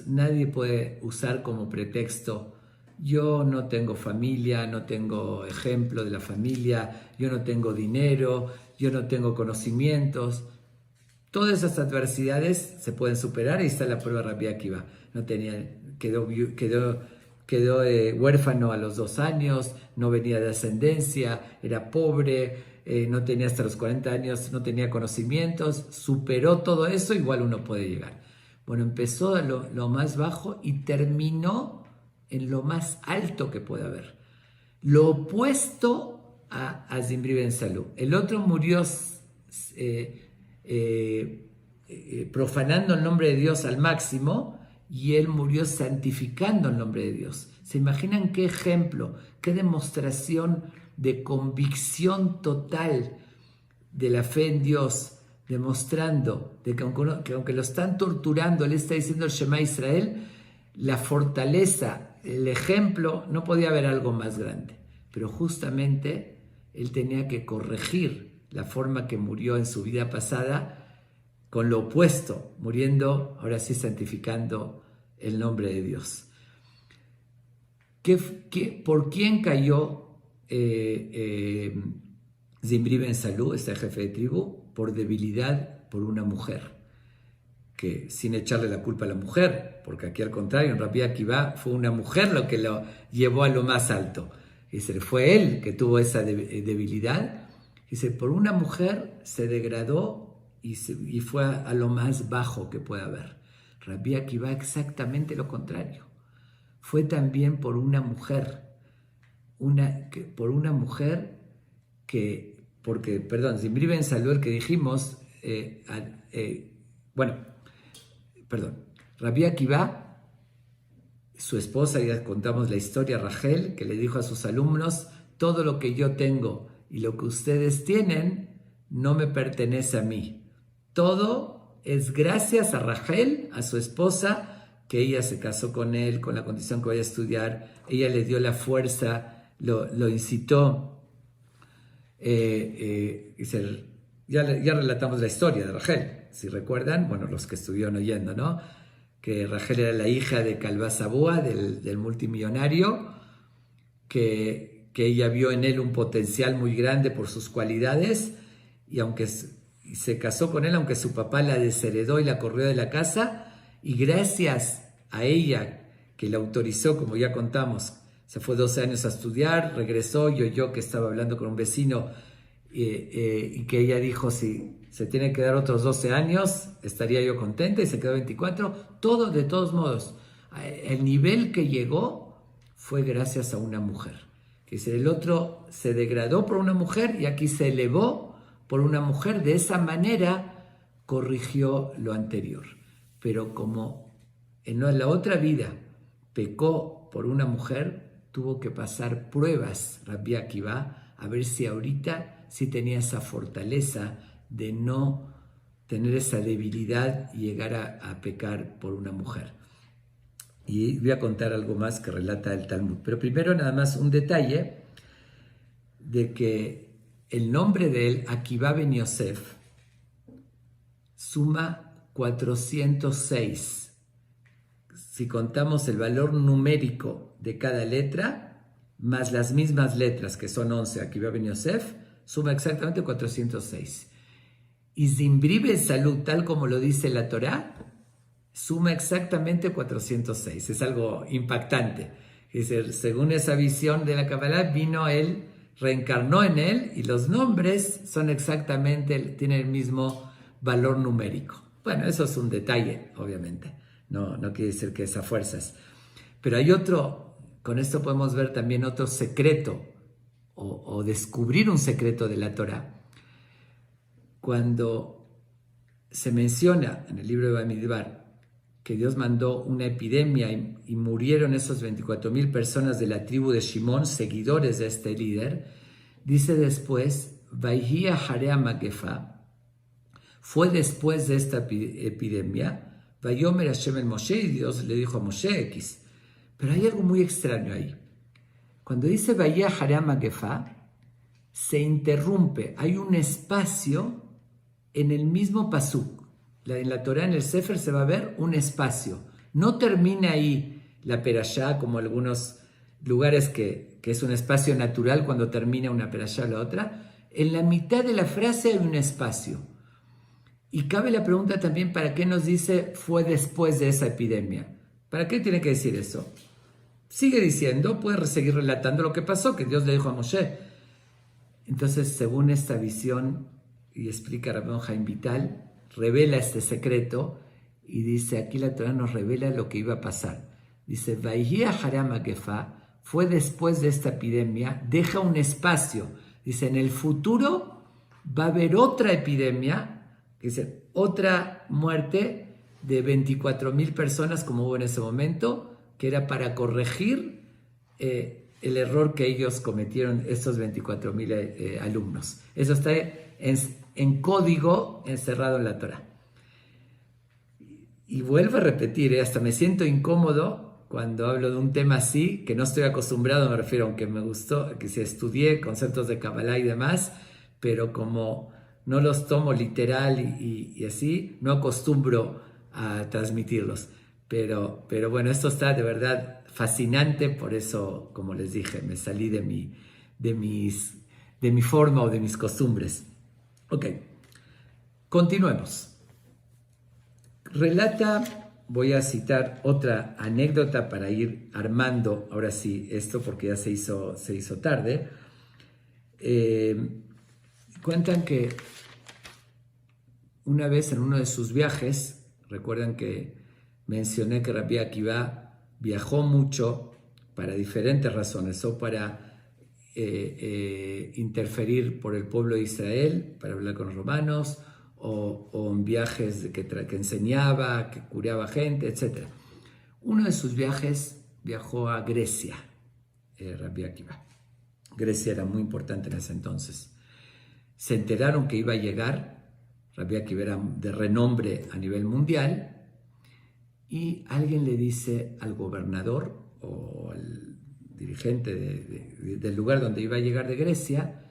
nadie puede usar como pretexto: yo no tengo familia, no tengo ejemplo de la familia, yo no tengo dinero, yo no tengo conocimientos. Todas esas adversidades se pueden superar, y está la prueba de Rabbi Akiva. Quedó huérfano a los 2 años, no venía de ascendencia, era pobre, no tenía hasta los 40 años, no tenía conocimientos, superó todo eso, igual uno puede llegar. Bueno, empezó de lo más bajo y terminó en lo más alto que puede haber. Lo opuesto a Zimri Ben Salú. El otro murió profanando el nombre de Dios al máximo, y él murió santificando el nombre de Dios. ¿Se imaginan qué ejemplo, qué demostración de convicción total de la fe en Dios, demostrando de que aunque lo están torturando, él está diciendo el Shema Israel, la fortaleza, el ejemplo, no podía haber algo más grande. Pero justamente él tenía que corregir la forma que murió en su vida pasada, con lo opuesto, muriendo, ahora sí santificando el nombre de Dios. ¿Por quién cayó Zimri Ben Salú, este jefe de tribu? Por debilidad, por una mujer, que sin echarle la culpa a la mujer, porque aquí al contrario, en Rabbi Akiva fue una mujer lo que lo llevó a lo más alto. Dice, fue él que tuvo esa debilidad. Dice, por una mujer se degradó y fue a lo más bajo que puede haber. Rabbi Akiva exactamente lo contrario. Fue también por una mujer, Zimri Ben Salú, el que dijimos, Rabbi Akiva, su esposa, ya contamos la historia, Rachel, que le dijo a sus alumnos: todo lo que yo tengo y lo que ustedes tienen no me pertenece a mí. Todo es gracias a Rachel, a su esposa, que ella se casó con él con la condición que vaya a estudiar. Ella le dio la fuerza, lo incitó. Ya relatamos la historia de Rachel, si recuerdan, bueno, los que estuvieron oyendo, ¿no? Que Rachel era la hija de Calvá Sabúa, del multimillonario, que ella vio en él un potencial muy grande por sus cualidades, y aunque se casó con él, aunque su papá la desheredó y la corrió de la casa, y gracias a ella, que la autorizó, como ya contamos, se fue 12 años a estudiar, regresó, y oyó que estaba hablando con un vecino, y que ella dijo: si se tiene que dar otros 12 años, estaría yo contenta, y se quedó 24. Todo, de todos modos, el nivel que llegó fue gracias a una mujer. Que el otro se degradó por una mujer, y aquí se elevó por una mujer. De esa manera corrigió lo anterior. Pero como en la otra vida pecó por una mujer, tuvo que pasar pruebas Rabbi Akiva, a ver si ahorita sí tenía esa fortaleza de no tener esa debilidad y llegar a pecar por una mujer. Y voy a contar algo más que relata el Talmud. Pero primero nada más un detalle de que el nombre de él, Akiva Ben Yosef, suma 406. Si contamos el valor numérico de cada letra, más las mismas letras, que son 11, Akiva Ben Yosef, suma exactamente 406. Y Zimri Ben Salú, tal como lo dice la Torá, suma exactamente 406. Es algo impactante. Es decir, según esa visión de la Kabbalah, vino él, reencarnó en él y los nombres son exactamente, tienen el mismo valor numérico. Bueno, eso es un detalle, obviamente. No quiere decir que es a fuerzas. Pero hay otro, con esto podemos ver también otro secreto o descubrir un secreto de la Torah. Cuando se menciona en el libro de Bamidbar que Dios mandó una epidemia y murieron esos 24,000 personas de la tribu de Shimón, seguidores de este líder, dice después, Vayhi Harea Magefa, fue después de esta epidemia, Vayomer Hashem el Moshe, y Dios le dijo a Moshe X. Pero hay algo muy extraño ahí. Cuando dice Vayhi Harea Magefa, se interrumpe, hay un espacio en el mismo pasuk. En la Torah, en el Sefer, se va a ver un espacio. No termina ahí la perashá, como algunos lugares que es un espacio natural cuando termina una perashá o la otra. En la mitad de la frase hay un espacio. Y cabe la pregunta también, ¿para qué nos dice fue después de esa epidemia? ¿Para qué tiene que decir eso? Sigue diciendo, puede seguir relatando lo que pasó, que Dios le dijo a Moshe. Entonces, según esta visión, y explica Rabbi Haim Vital, revela este secreto y dice, aquí la Torah nos revela lo que iba a pasar. Dice, Vayhi Harea Magefa, fue después de esta epidemia, deja un espacio. Dice, en el futuro va a haber otra epidemia, dice, otra muerte de 24,000 personas como hubo en ese momento, que era para corregir el error que ellos cometieron, estos 24,000 alumnos. Eso está en código encerrado en la Torah. Y vuelvo a repetir, hasta me siento incómodo cuando hablo de un tema así, que no estoy acostumbrado, me refiero, aunque me gustó, que si estudié conceptos de Kabbalah y demás, pero como no los tomo literal y así, no acostumbro a transmitirlos. Pero bueno, esto está de verdad fascinante, por eso, como les dije, me salí de mi forma o de mis costumbres. Ok, continuemos. Relata, voy a citar otra anécdota para ir armando, ahora sí, esto porque ya se hizo tarde. Cuentan que una vez en uno de sus viajes, recuerdan que mencioné que Rabbi Akiva viajó mucho para diferentes razones, o para interferir por el pueblo de Israel, para hablar con los romanos, o en viajes que enseñaba, que curaba gente, etc. Uno de sus viajes viajó a Grecia, Rabbi Akiva. Grecia era muy importante en ese entonces. Se enteraron que iba a llegar, Rabbi Akiva era de renombre a nivel mundial, y alguien le dice al gobernador o al dirigente del lugar donde iba a llegar de Grecia,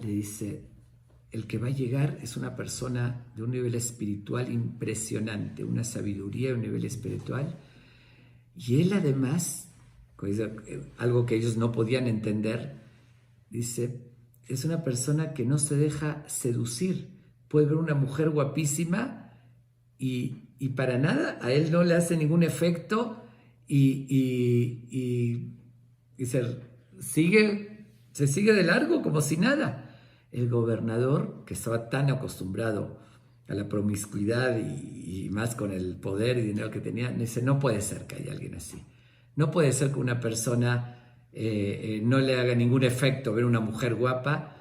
le dice, el que va a llegar es una persona de un nivel espiritual impresionante, una sabiduría y un nivel espiritual, y él además, algo que ellos no podían entender, dice, es una persona que no se deja seducir, puede ver una mujer guapísima y para nada, a él no le hace ningún efecto y se sigue de largo como si nada. El gobernador, que estaba tan acostumbrado a la promiscuidad y más con el poder y dinero que tenía, dice, no puede ser que haya alguien así. No puede ser que una persona no le haga ningún efecto ver una mujer guapa.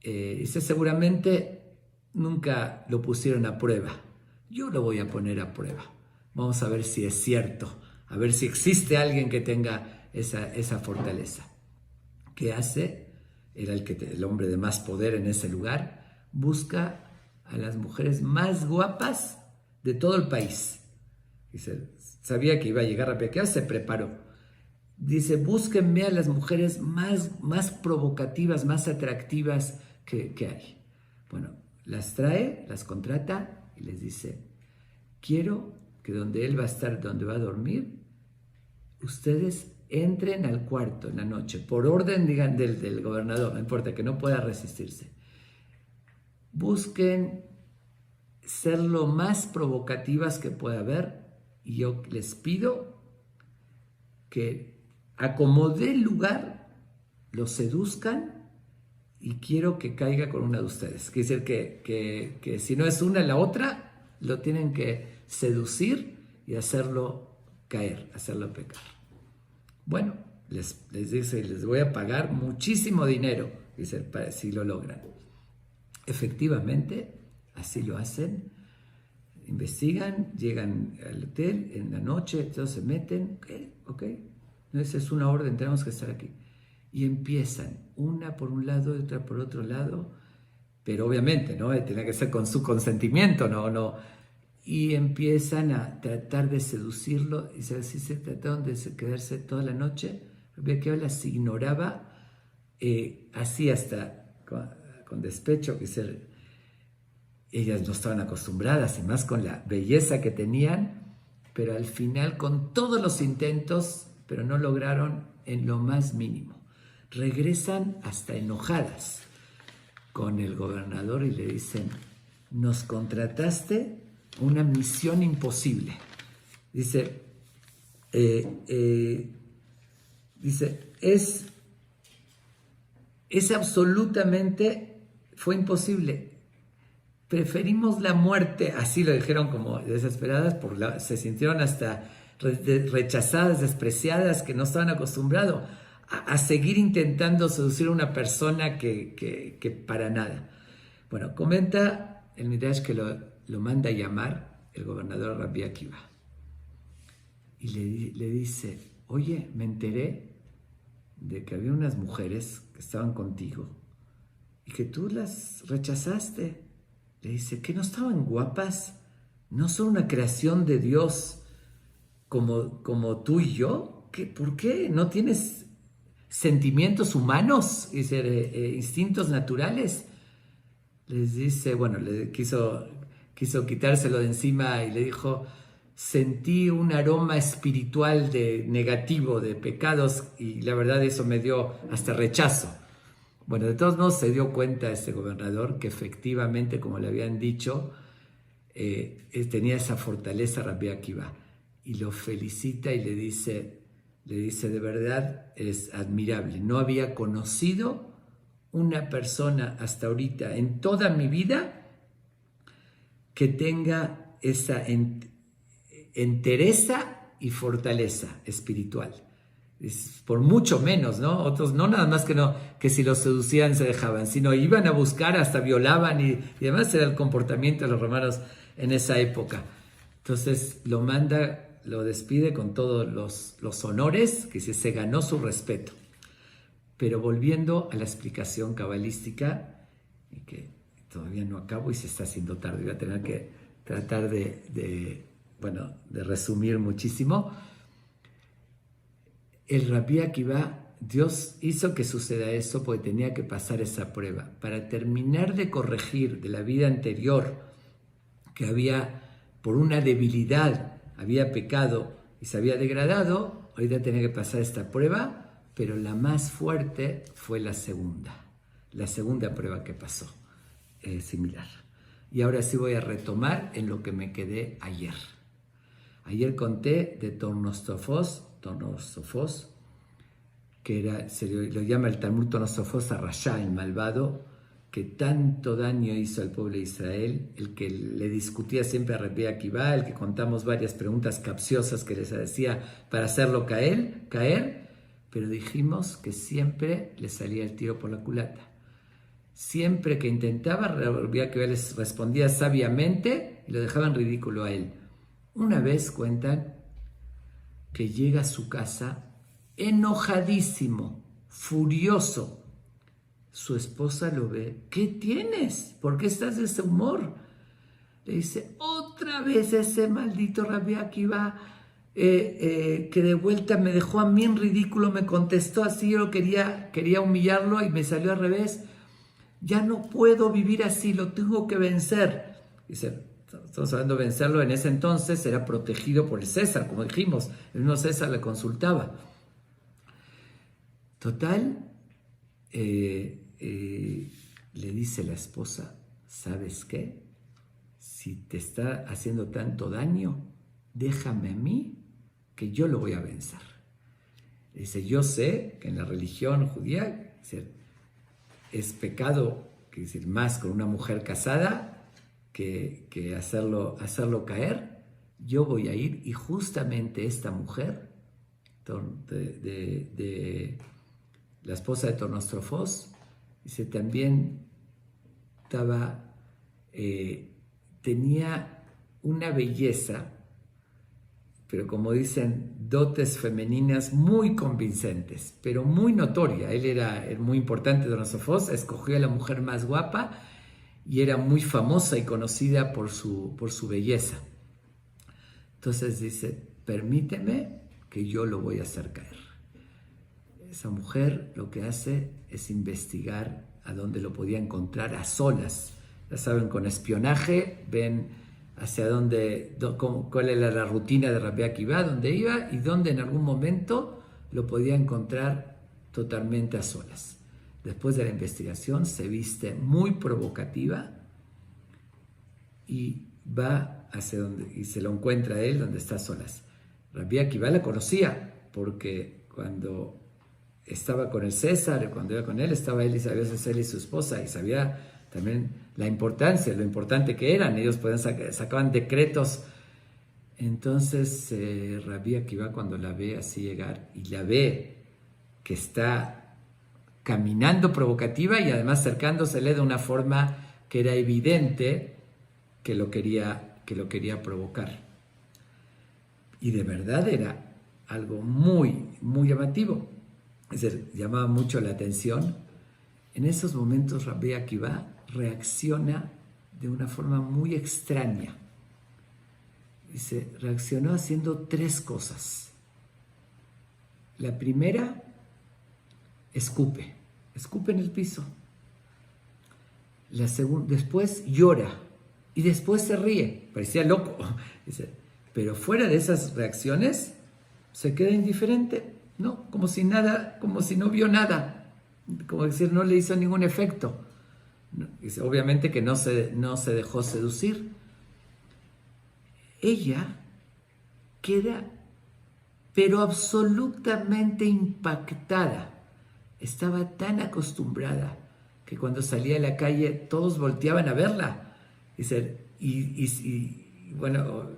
Dice, seguramente nunca lo pusieron a prueba. Yo lo voy a poner a prueba. Vamos a ver si es cierto, a ver si existe alguien que tenga esa fortaleza. ¿Qué hace? Era el hombre de más poder en ese lugar. Busca a las mujeres más guapas de todo el país. Dice, sabía que iba a llegar Rabbi Akiva, se preparó. Dice, búsquenme a las mujeres más provocativas, más atractivas que hay. Bueno, las trae, las contrata y les dice, quiero que donde él va a estar, donde va a dormir, ustedes entren al cuarto en la noche, por orden, digan, del gobernador, no importa, que no pueda resistirse. Busquen ser lo más provocativas que pueda haber y yo les pido que acomodé el lugar, lo seduzcan y quiero que caiga con una de ustedes. Quiere decir que si no es una la otra, lo tienen que seducir y hacerlo caer, hacerlo pecar. Bueno, les dice, les voy a pagar muchísimo dinero, dice, si lo logran. Efectivamente, así lo hacen. Investigan, llegan al hotel en la noche, todos se meten, ok, esa es una orden, tenemos que estar aquí. Y empiezan, una por un lado y otra por otro lado, pero obviamente, ¿no? Tiene que ser con su consentimiento, no. Y empiezan a tratar de seducirlo, y así se trataron de quedarse toda la noche. Rabbi Akiva las ignoraba, así hasta con despecho, que ellas no estaban acostumbradas, y más con la belleza que tenían, pero al final, con todos los intentos, pero no lograron en lo más mínimo. Regresan hasta enojadas con el gobernador y le dicen, nos contrataste una misión imposible. Dice, es absolutamente, fue imposible. Preferimos la muerte, así lo dijeron como desesperadas, se sintieron hasta rechazadas, despreciadas, que no estaban acostumbrados a seguir intentando seducir a una persona que para nada. Bueno, comenta el Midrash que lo manda a llamar el gobernador Rabbi Akiva y le dice, oye, me enteré de que había unas mujeres que estaban contigo y que tú las rechazaste. Le dice, ¿que no estaban guapas? ¿No son una creación de Dios como tú y yo? ¿Por qué? ¿No tienes sentimientos humanos? Dice, instintos naturales. Les dice, bueno, le quiso quitárselo de encima y le dijo, sentí un aroma espiritual negativo, de pecados, y la verdad eso me dio hasta rechazo. Bueno, de todos modos se dio cuenta este gobernador que efectivamente, como le habían dicho, tenía esa fortaleza Rabbi Akiva, y lo felicita y le dice, de verdad es admirable, no había conocido una persona hasta ahorita en toda mi vida que tenga esa entereza y fortaleza espiritual. Por mucho menos, ¿no? Otros no nada más que si los seducían se dejaban, sino iban a buscar, hasta violaban y además era el comportamiento de los romanos en esa época. Entonces lo manda, lo despide con todos los honores, que se ganó su respeto. Pero volviendo a la explicación cabalística, que todavía no acabo y se está haciendo tarde, voy a tener que tratar de resumir muchísimo. El Rabbi Akiva, Dios hizo que suceda eso porque tenía que pasar esa prueba. Para terminar de corregir de la vida anterior, que había, por una debilidad, había pecado y se había degradado, ahorita tenía que pasar esta prueba, pero la más fuerte fue la segunda prueba que pasó, similar. Y ahora sí voy a retomar en lo que me quedé ayer. Ayer conté de Tornosofos, que lo llama el Talmud Tornosofos a Rasha, el malvado, que tanto daño hizo al pueblo de Israel, el que le discutía siempre a Rabbi Akiva, el que contamos varias preguntas capciosas que les decía para hacerlo caer, pero dijimos que siempre le salía el tiro por la culata. Siempre que intentaba, Rabbi Akiva les respondía sabiamente y lo dejaban ridículo a él. Una vez cuentan que llega a su casa enojadísimo, furioso. Su esposa lo ve. ¿Qué tienes? ¿Por qué estás de ese humor? Le dice, otra vez ese maldito Rabbi Akiva que de vuelta me dejó a mí en ridículo, me contestó así, yo quería humillarlo y me salió al revés. Ya no puedo vivir así, lo tengo que vencer. Dice, estamos hablando de vencerlo, en ese entonces era protegido por el César, como dijimos, el mismo César le consultaba. Total, le dice la esposa, ¿sabes qué? Si te está haciendo tanto daño, déjame a mí, que yo lo voy a vencer. Dice, yo sé que en la religión judía es pecado, que decir, más con una mujer casada que hacerlo caer. Yo voy a ir y justamente esta mujer, de la esposa de Tornostrofos, dice, también tenía una belleza, pero como dicen, dotes femeninas muy convincentes, pero muy notoria. Él era muy importante, Tornostrofos, escogió a la mujer más guapa y era muy famosa y conocida por su belleza. Entonces dice, permíteme que yo lo voy a hacer caer. Esa mujer lo que hace es investigar a dónde lo podía encontrar a solas. Ya saben, con espionaje ven hacia dónde, cuál era la rutina de Rabbi Akiva, dónde iba y dónde en algún momento lo podía encontrar totalmente a solas. Después de la investigación se viste muy provocativa y va hacia donde, y se lo encuentra a él donde está a solas. Rabbi Akiva la conocía porque cuando estaba con el César, cuando iba con él, estaba él y sabía él y su esposa, y sabía también la importancia, lo importante que eran. Ellos sacaban decretos. Entonces Rabbi Akiva, cuando la ve así llegar y la ve que está caminando provocativa y además acercándosele de una forma que era evidente que lo quería provocar, y de verdad era algo muy, muy llamativo. Es decir, llamaba mucho la atención. En esos momentos Rabbi Akiva reacciona de una forma muy extraña. Dice, reaccionó haciendo 3 cosas. La primera, escupe en el piso. La segunda, después llora y después se ríe. Parecía loco. Dice, pero fuera de esas reacciones se queda indiferente. No, como si nada, como si no vio nada, como decir, no le hizo ningún efecto. Dice, obviamente que no se dejó seducir. Ella queda, pero absolutamente impactada. Estaba tan acostumbrada que cuando salía a la calle todos volteaban a verla. Dice, y bueno,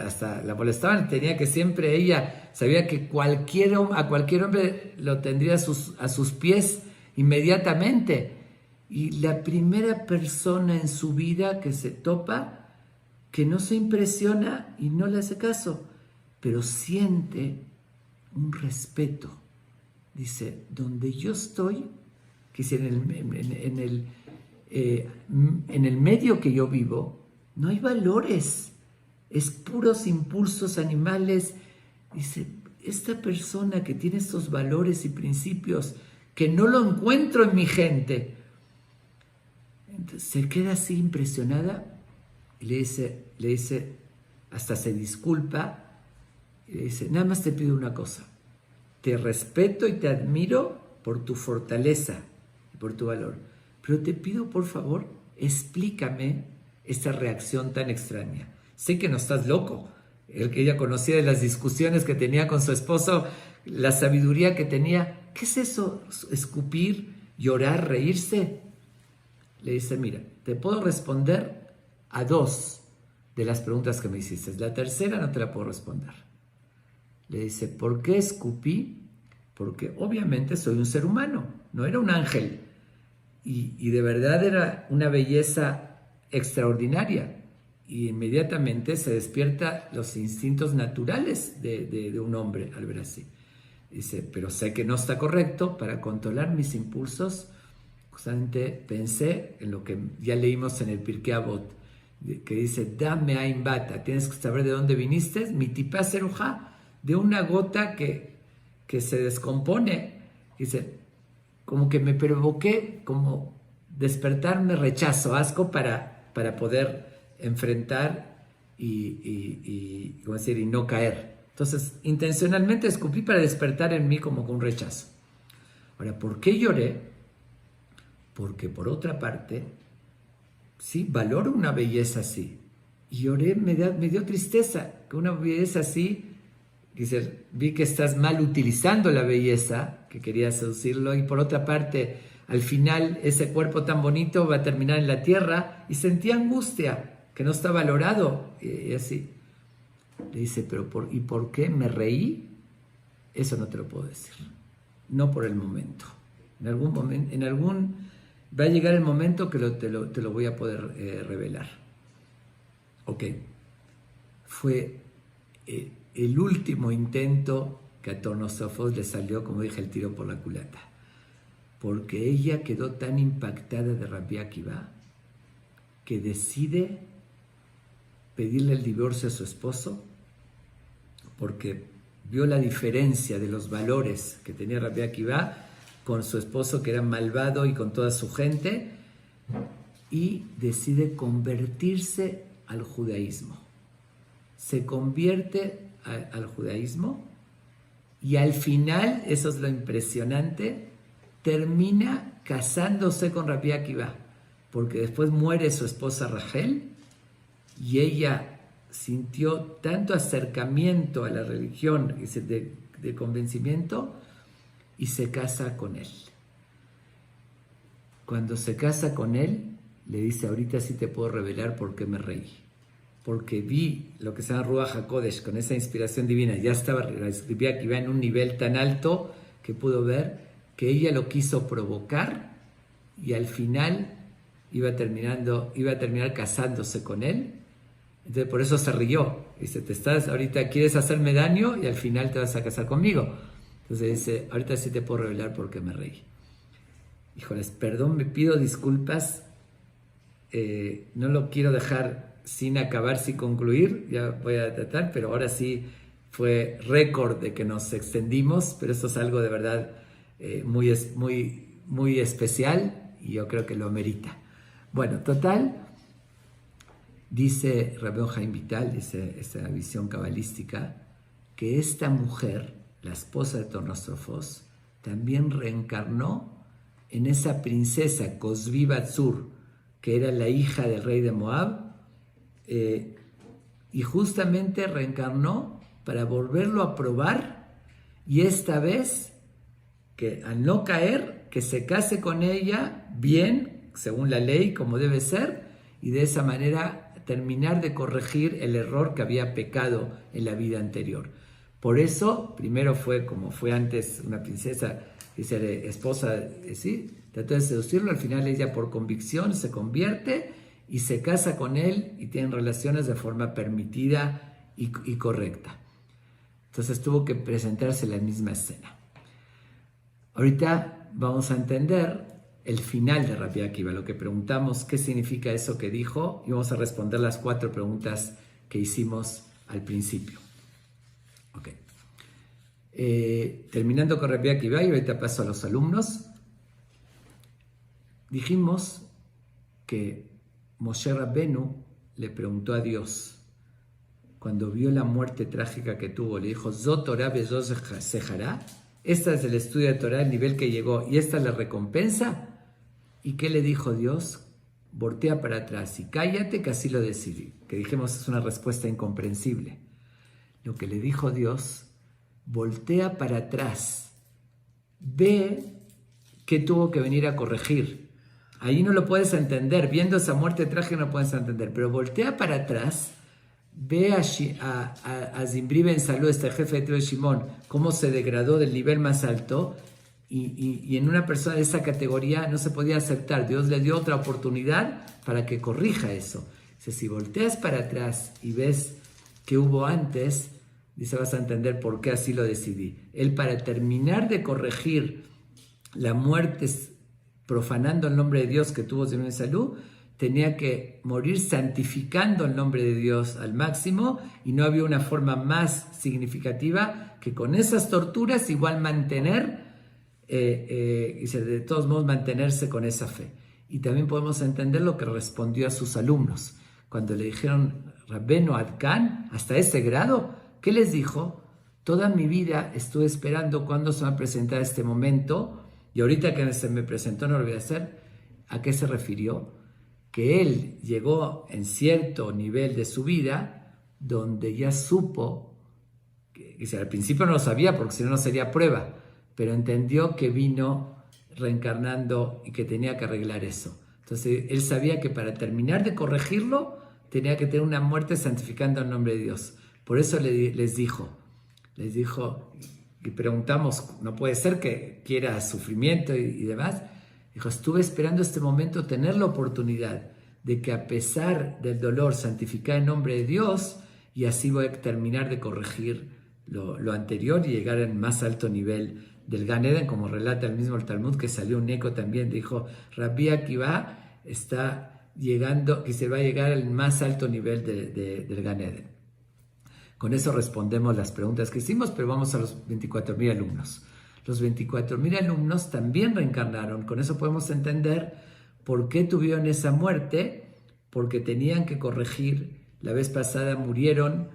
hasta la molestaban, tenía que siempre ella sabía que a cualquier hombre lo tendría a sus pies inmediatamente. Y la primera persona en su vida que se topa, que no se impresiona y no le hace caso, pero siente un respeto. Dice, donde yo estoy, que es en el medio que yo vivo, no hay valores, es puros impulsos animales. Dice, esta persona que tiene estos valores y principios, que no lo encuentro en mi gente. Entonces se queda así impresionada y le dice, hasta se disculpa, y le dice, nada más te pido una cosa, te respeto y te admiro por tu fortaleza y por tu valor, pero te pido por favor, explícame esta reacción tan extraña. Sé que no estás loco. El que ella conocía de las discusiones que tenía con su esposo, la sabiduría que tenía. ¿Qué es eso? ¿Escupir, llorar, reírse? Le dice, mira, te puedo responder a 2 de las preguntas que me hiciste. La tercera no te la puedo responder. Le dice, ¿por qué escupí? Porque obviamente soy un ser humano, no era un ángel. Y de verdad era una belleza extraordinaria. Y inmediatamente se despierta los instintos naturales de un hombre al ver así. Dice, pero sé que no está correcto. Para controlar mis impulsos, justamente pensé en lo que ya leímos en el Pirkei Avot, que dice, dame ain bata, tienes que saber de dónde viniste, mi tipá serujá, de una gota que se descompone. Dice, como que me provoqué, como despertarme rechazo, asco para poder enfrentar y no caer. Entonces, intencionalmente escupí para despertar en mí como un rechazo. Ahora, ¿por qué lloré? Porque por otra parte, sí, valoro una belleza así. Y lloré, me dio tristeza, que una belleza así, dice, vi que estás mal utilizando la belleza, que quería seducirlo, y por otra parte, al final ese cuerpo tan bonito va a terminar en la tierra, y sentía angustia, que no está valorado, y así. Le dice, pero ¿y por qué me reí? Eso no te lo puedo decir, no por el momento. En algún momento, va a llegar el momento que te lo voy a poder revelar. Ok, fue el último intento que a Tornosofos le salió, como dije, el tiro por la culata, porque ella quedó tan impactada de Rabbi Akiva que decide pedirle el divorcio a su esposo, porque vio la diferencia de los valores que tenía Rabbi Akiva con su esposo, que era malvado, y con toda su gente, y decide convertirse al judaísmo. Se convierte al judaísmo y al final, eso es lo impresionante, termina casándose con Rabbi Akiva, porque después muere su esposa Rachel y ella sintió tanto acercamiento a la religión de convencimiento, y se casa con él. Cuando se casa con él, le dice, ahorita sí te puedo revelar por qué me reí. Porque vi lo que se llama Ruach HaKodesh, con esa inspiración divina. Ya escribía que iba en un nivel tan alto que pudo ver que ella lo quiso provocar y al final iba a terminar casándose con él. Entonces por eso se rió. Dice, ahorita quieres hacerme daño y al final te vas a casar conmigo. Entonces dice, ahorita sí te puedo revelar por qué me reí. Híjoles, perdón, me pido disculpas. No lo quiero dejar sin acabar, sin concluir. Ya voy a tratar, pero ahora sí fue récord de que nos extendimos. Pero esto es algo de verdad muy especial y yo creo que lo amerita. Bueno, total, dice Rabbi Haim Vital, dice esta visión cabalística, que esta mujer, la esposa de Tornostrofos, también reencarnó en esa princesa Cosbi Batzur, que era la hija del rey de Moab, y justamente reencarnó para volverlo a probar, y esta vez, que al no caer, que se case con ella bien, según la ley, como debe ser, y de esa manera terminar de corregir el error que había pecado en la vida anterior. Por eso, primero fue como fue antes una princesa, dice esposa, ¿sí? Trató de seducirlo, al final ella por convicción se convierte y se casa con él y tienen relaciones de forma permitida y correcta. Entonces tuvo que presentarse la misma escena. Ahorita vamos a entender el final de Rabbi Akiva, lo que preguntamos, qué significa eso que dijo, y vamos a responder las 4 preguntas que hicimos al principio. Ok. Terminando con Rabbi Akiva, y ahorita paso a los alumnos. Dijimos que Moshe Rabbenu le preguntó a Dios, cuando vio la muerte trágica que tuvo, le dijo, Zot Torah be'zot sejará, esta es el estudio de Torah, el nivel que llegó, y esta es la recompensa. ¿Y qué le dijo Dios? Voltea para atrás y cállate, que así lo decidí. Que dijimos es una respuesta incomprensible. Lo que le dijo Dios, voltea para atrás, ve qué tuvo que venir a corregir. Ahí no lo puedes entender, viendo esa muerte trágica no puedes entender, pero voltea para atrás, ve a Zimri Ben Salú, este jefe de tribu de Shimón, cómo se degradó del nivel más alto, y en una persona de esa categoría no se podía aceptar. Dios le dio otra oportunidad para que corrija eso. Dice, si volteas para atrás y ves qué hubo antes, dice, vas a entender por qué así lo decidí. Él, para terminar de corregir la muerte profanando el nombre de Dios que tuvo Zimri Ben Salú, tenía que morir santificando el nombre de Dios al máximo, y no había una forma más significativa que con esas torturas igual mantener, de todos modos mantenerse con esa fe. Y también podemos entender lo que respondió a sus alumnos. Cuando le dijeron, Rabbenu Adkan, hasta ese grado, ¿qué les dijo? Toda mi vida estuve esperando cuándo se me va a presentar este momento, y ahorita que se me presentó no lo voy a hacer. ¿A qué se refirió? que él llegó en cierto nivel de su vida donde ya supo, que al principio no lo sabía porque si no, no sería prueba, pero entendió que vino reencarnando y que tenía que arreglar eso. Entonces él sabía que para terminar de corregirlo tenía que tener una muerte santificando el nombre de Dios. Por eso les dijo, y preguntamos, no puede ser que quiera sufrimiento y demás. Dijo, estuve esperando este momento, tener la oportunidad de que a pesar del dolor santificar el nombre de Dios y así voy a terminar de corregir lo anterior y llegar al más alto nivel del Gan Eden, como relata el mismo el Talmud, que salió un eco también, dijo, Rabbi Akiva está llegando, que se va a llegar al más alto nivel del Gan Eden. Con eso respondemos las preguntas que hicimos, pero vamos a los 24.000 alumnos. Los 24.000 alumnos también reencarnaron, con eso podemos entender por qué tuvieron esa muerte, porque tenían que corregir, la vez pasada murieron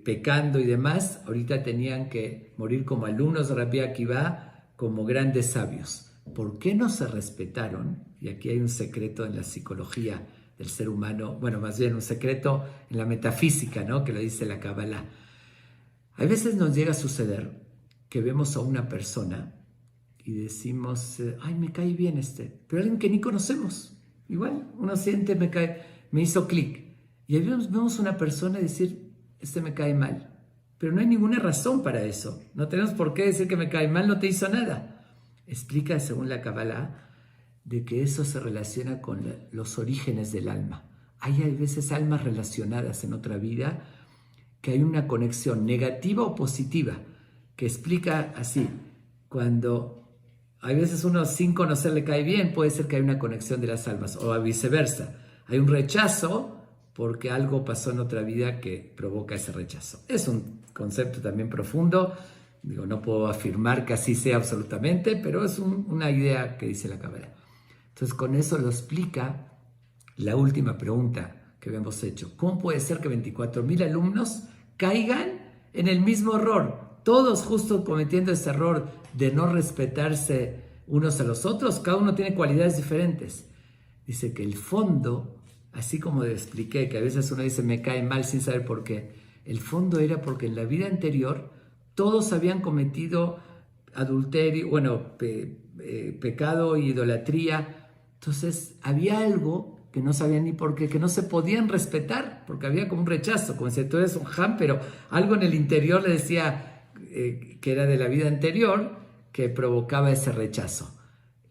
pecando y demás, ahorita tenían que morir como alumnos de Rabbi Akiva, como grandes sabios. ¿Por qué no se respetaron? Y aquí hay un secreto en la psicología del ser humano, bueno, más bien un secreto en la metafísica, ¿no? Que lo dice la Kabbalah. A veces nos llega a suceder que vemos a una persona y decimos, ay, me cae bien pero alguien que ni conocemos. Igual uno siente, me hizo clic. Y ahí vemos una persona y decir, me cae mal. Pero no hay ninguna razón para eso. No tenemos por qué decir que me cae mal, no te hizo nada. Explica, según la Kabbalah, de que eso se relaciona con los orígenes del alma. Hay veces almas relacionadas en otra vida que hay una conexión negativa o positiva, que explica así, cuando hay veces uno sin conocer le cae bien, puede ser que hay una conexión de las almas, o viceversa. Hay un rechazo porque algo pasó en otra vida que provoca ese rechazo. Es un concepto también profundo, digo, no puedo afirmar que así sea absolutamente, pero es una idea que dice la Kabbalah. Entonces con eso lo explica la última pregunta que habíamos hecho. ¿Cómo puede ser que 24.000 alumnos caigan en el mismo error? Todos justo cometiendo ese error de no respetarse unos a los otros, cada uno tiene cualidades diferentes. Dice que el fondo, así como le expliqué, que a veces uno dice me cae mal sin saber por qué, el fondo era porque en la vida anterior todos habían cometido adulterio, pecado y idolatría. Entonces había algo que no sabían ni por qué, que no se podían respetar, porque había como un rechazo, como si tú eres un ham, pero algo en el interior le decía que era de la vida anterior, que provocaba ese rechazo.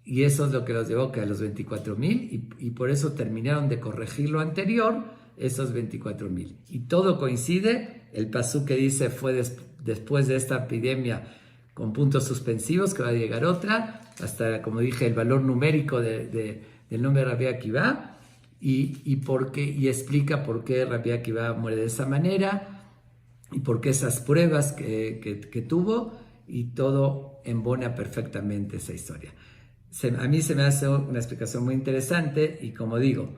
Y eso es lo que los llevó a los 24.000, y por eso terminaron de corregir lo anterior, esos 24.000. Y todo coincide, el pasú que dice fue después de esta epidemia con puntos suspensivos, que va a llegar otra, hasta, como dije, el valor numérico del nombre de Rabbi Akiva, y explica por qué Rabbi Akiva muere de esa manera, y por qué esas pruebas que tuvo, y todo embona perfectamente esa historia. A mí se me hace una explicación muy interesante, y como digo,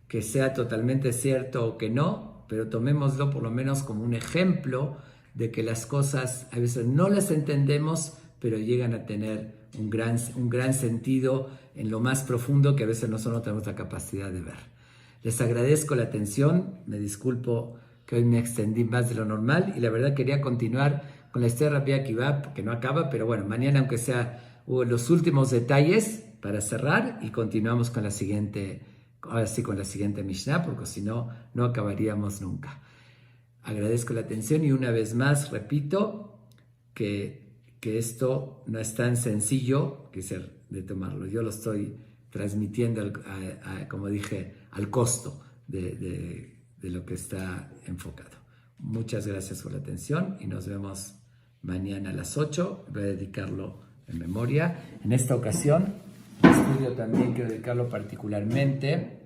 que sea totalmente cierto o que no, pero tomémoslo por lo menos como un ejemplo de que las cosas a veces no las entendemos, pero llegan a tener un gran sentido en lo más profundo que a veces nosotros no tenemos la capacidad de ver. Les agradezco la atención, me disculpo que hoy me extendí más de lo normal, y la verdad quería continuar con la historia de Rabbi Akiva, que no acaba, pero bueno, mañana aunque sea los últimos detalles para cerrar, y continuamos con la siguiente, ahora sí con la siguiente Mishnah, porque si no, no acabaríamos nunca. Agradezco la atención y una vez más repito que esto no es tan sencillo que ser de tomarlo. Yo lo estoy transmitiendo, como dije, al costo de lo que está enfocado. Muchas gracias por la atención y nos vemos mañana a las 8. Voy a dedicarlo en memoria. En esta ocasión, el estudio también quiero dedicarlo particularmente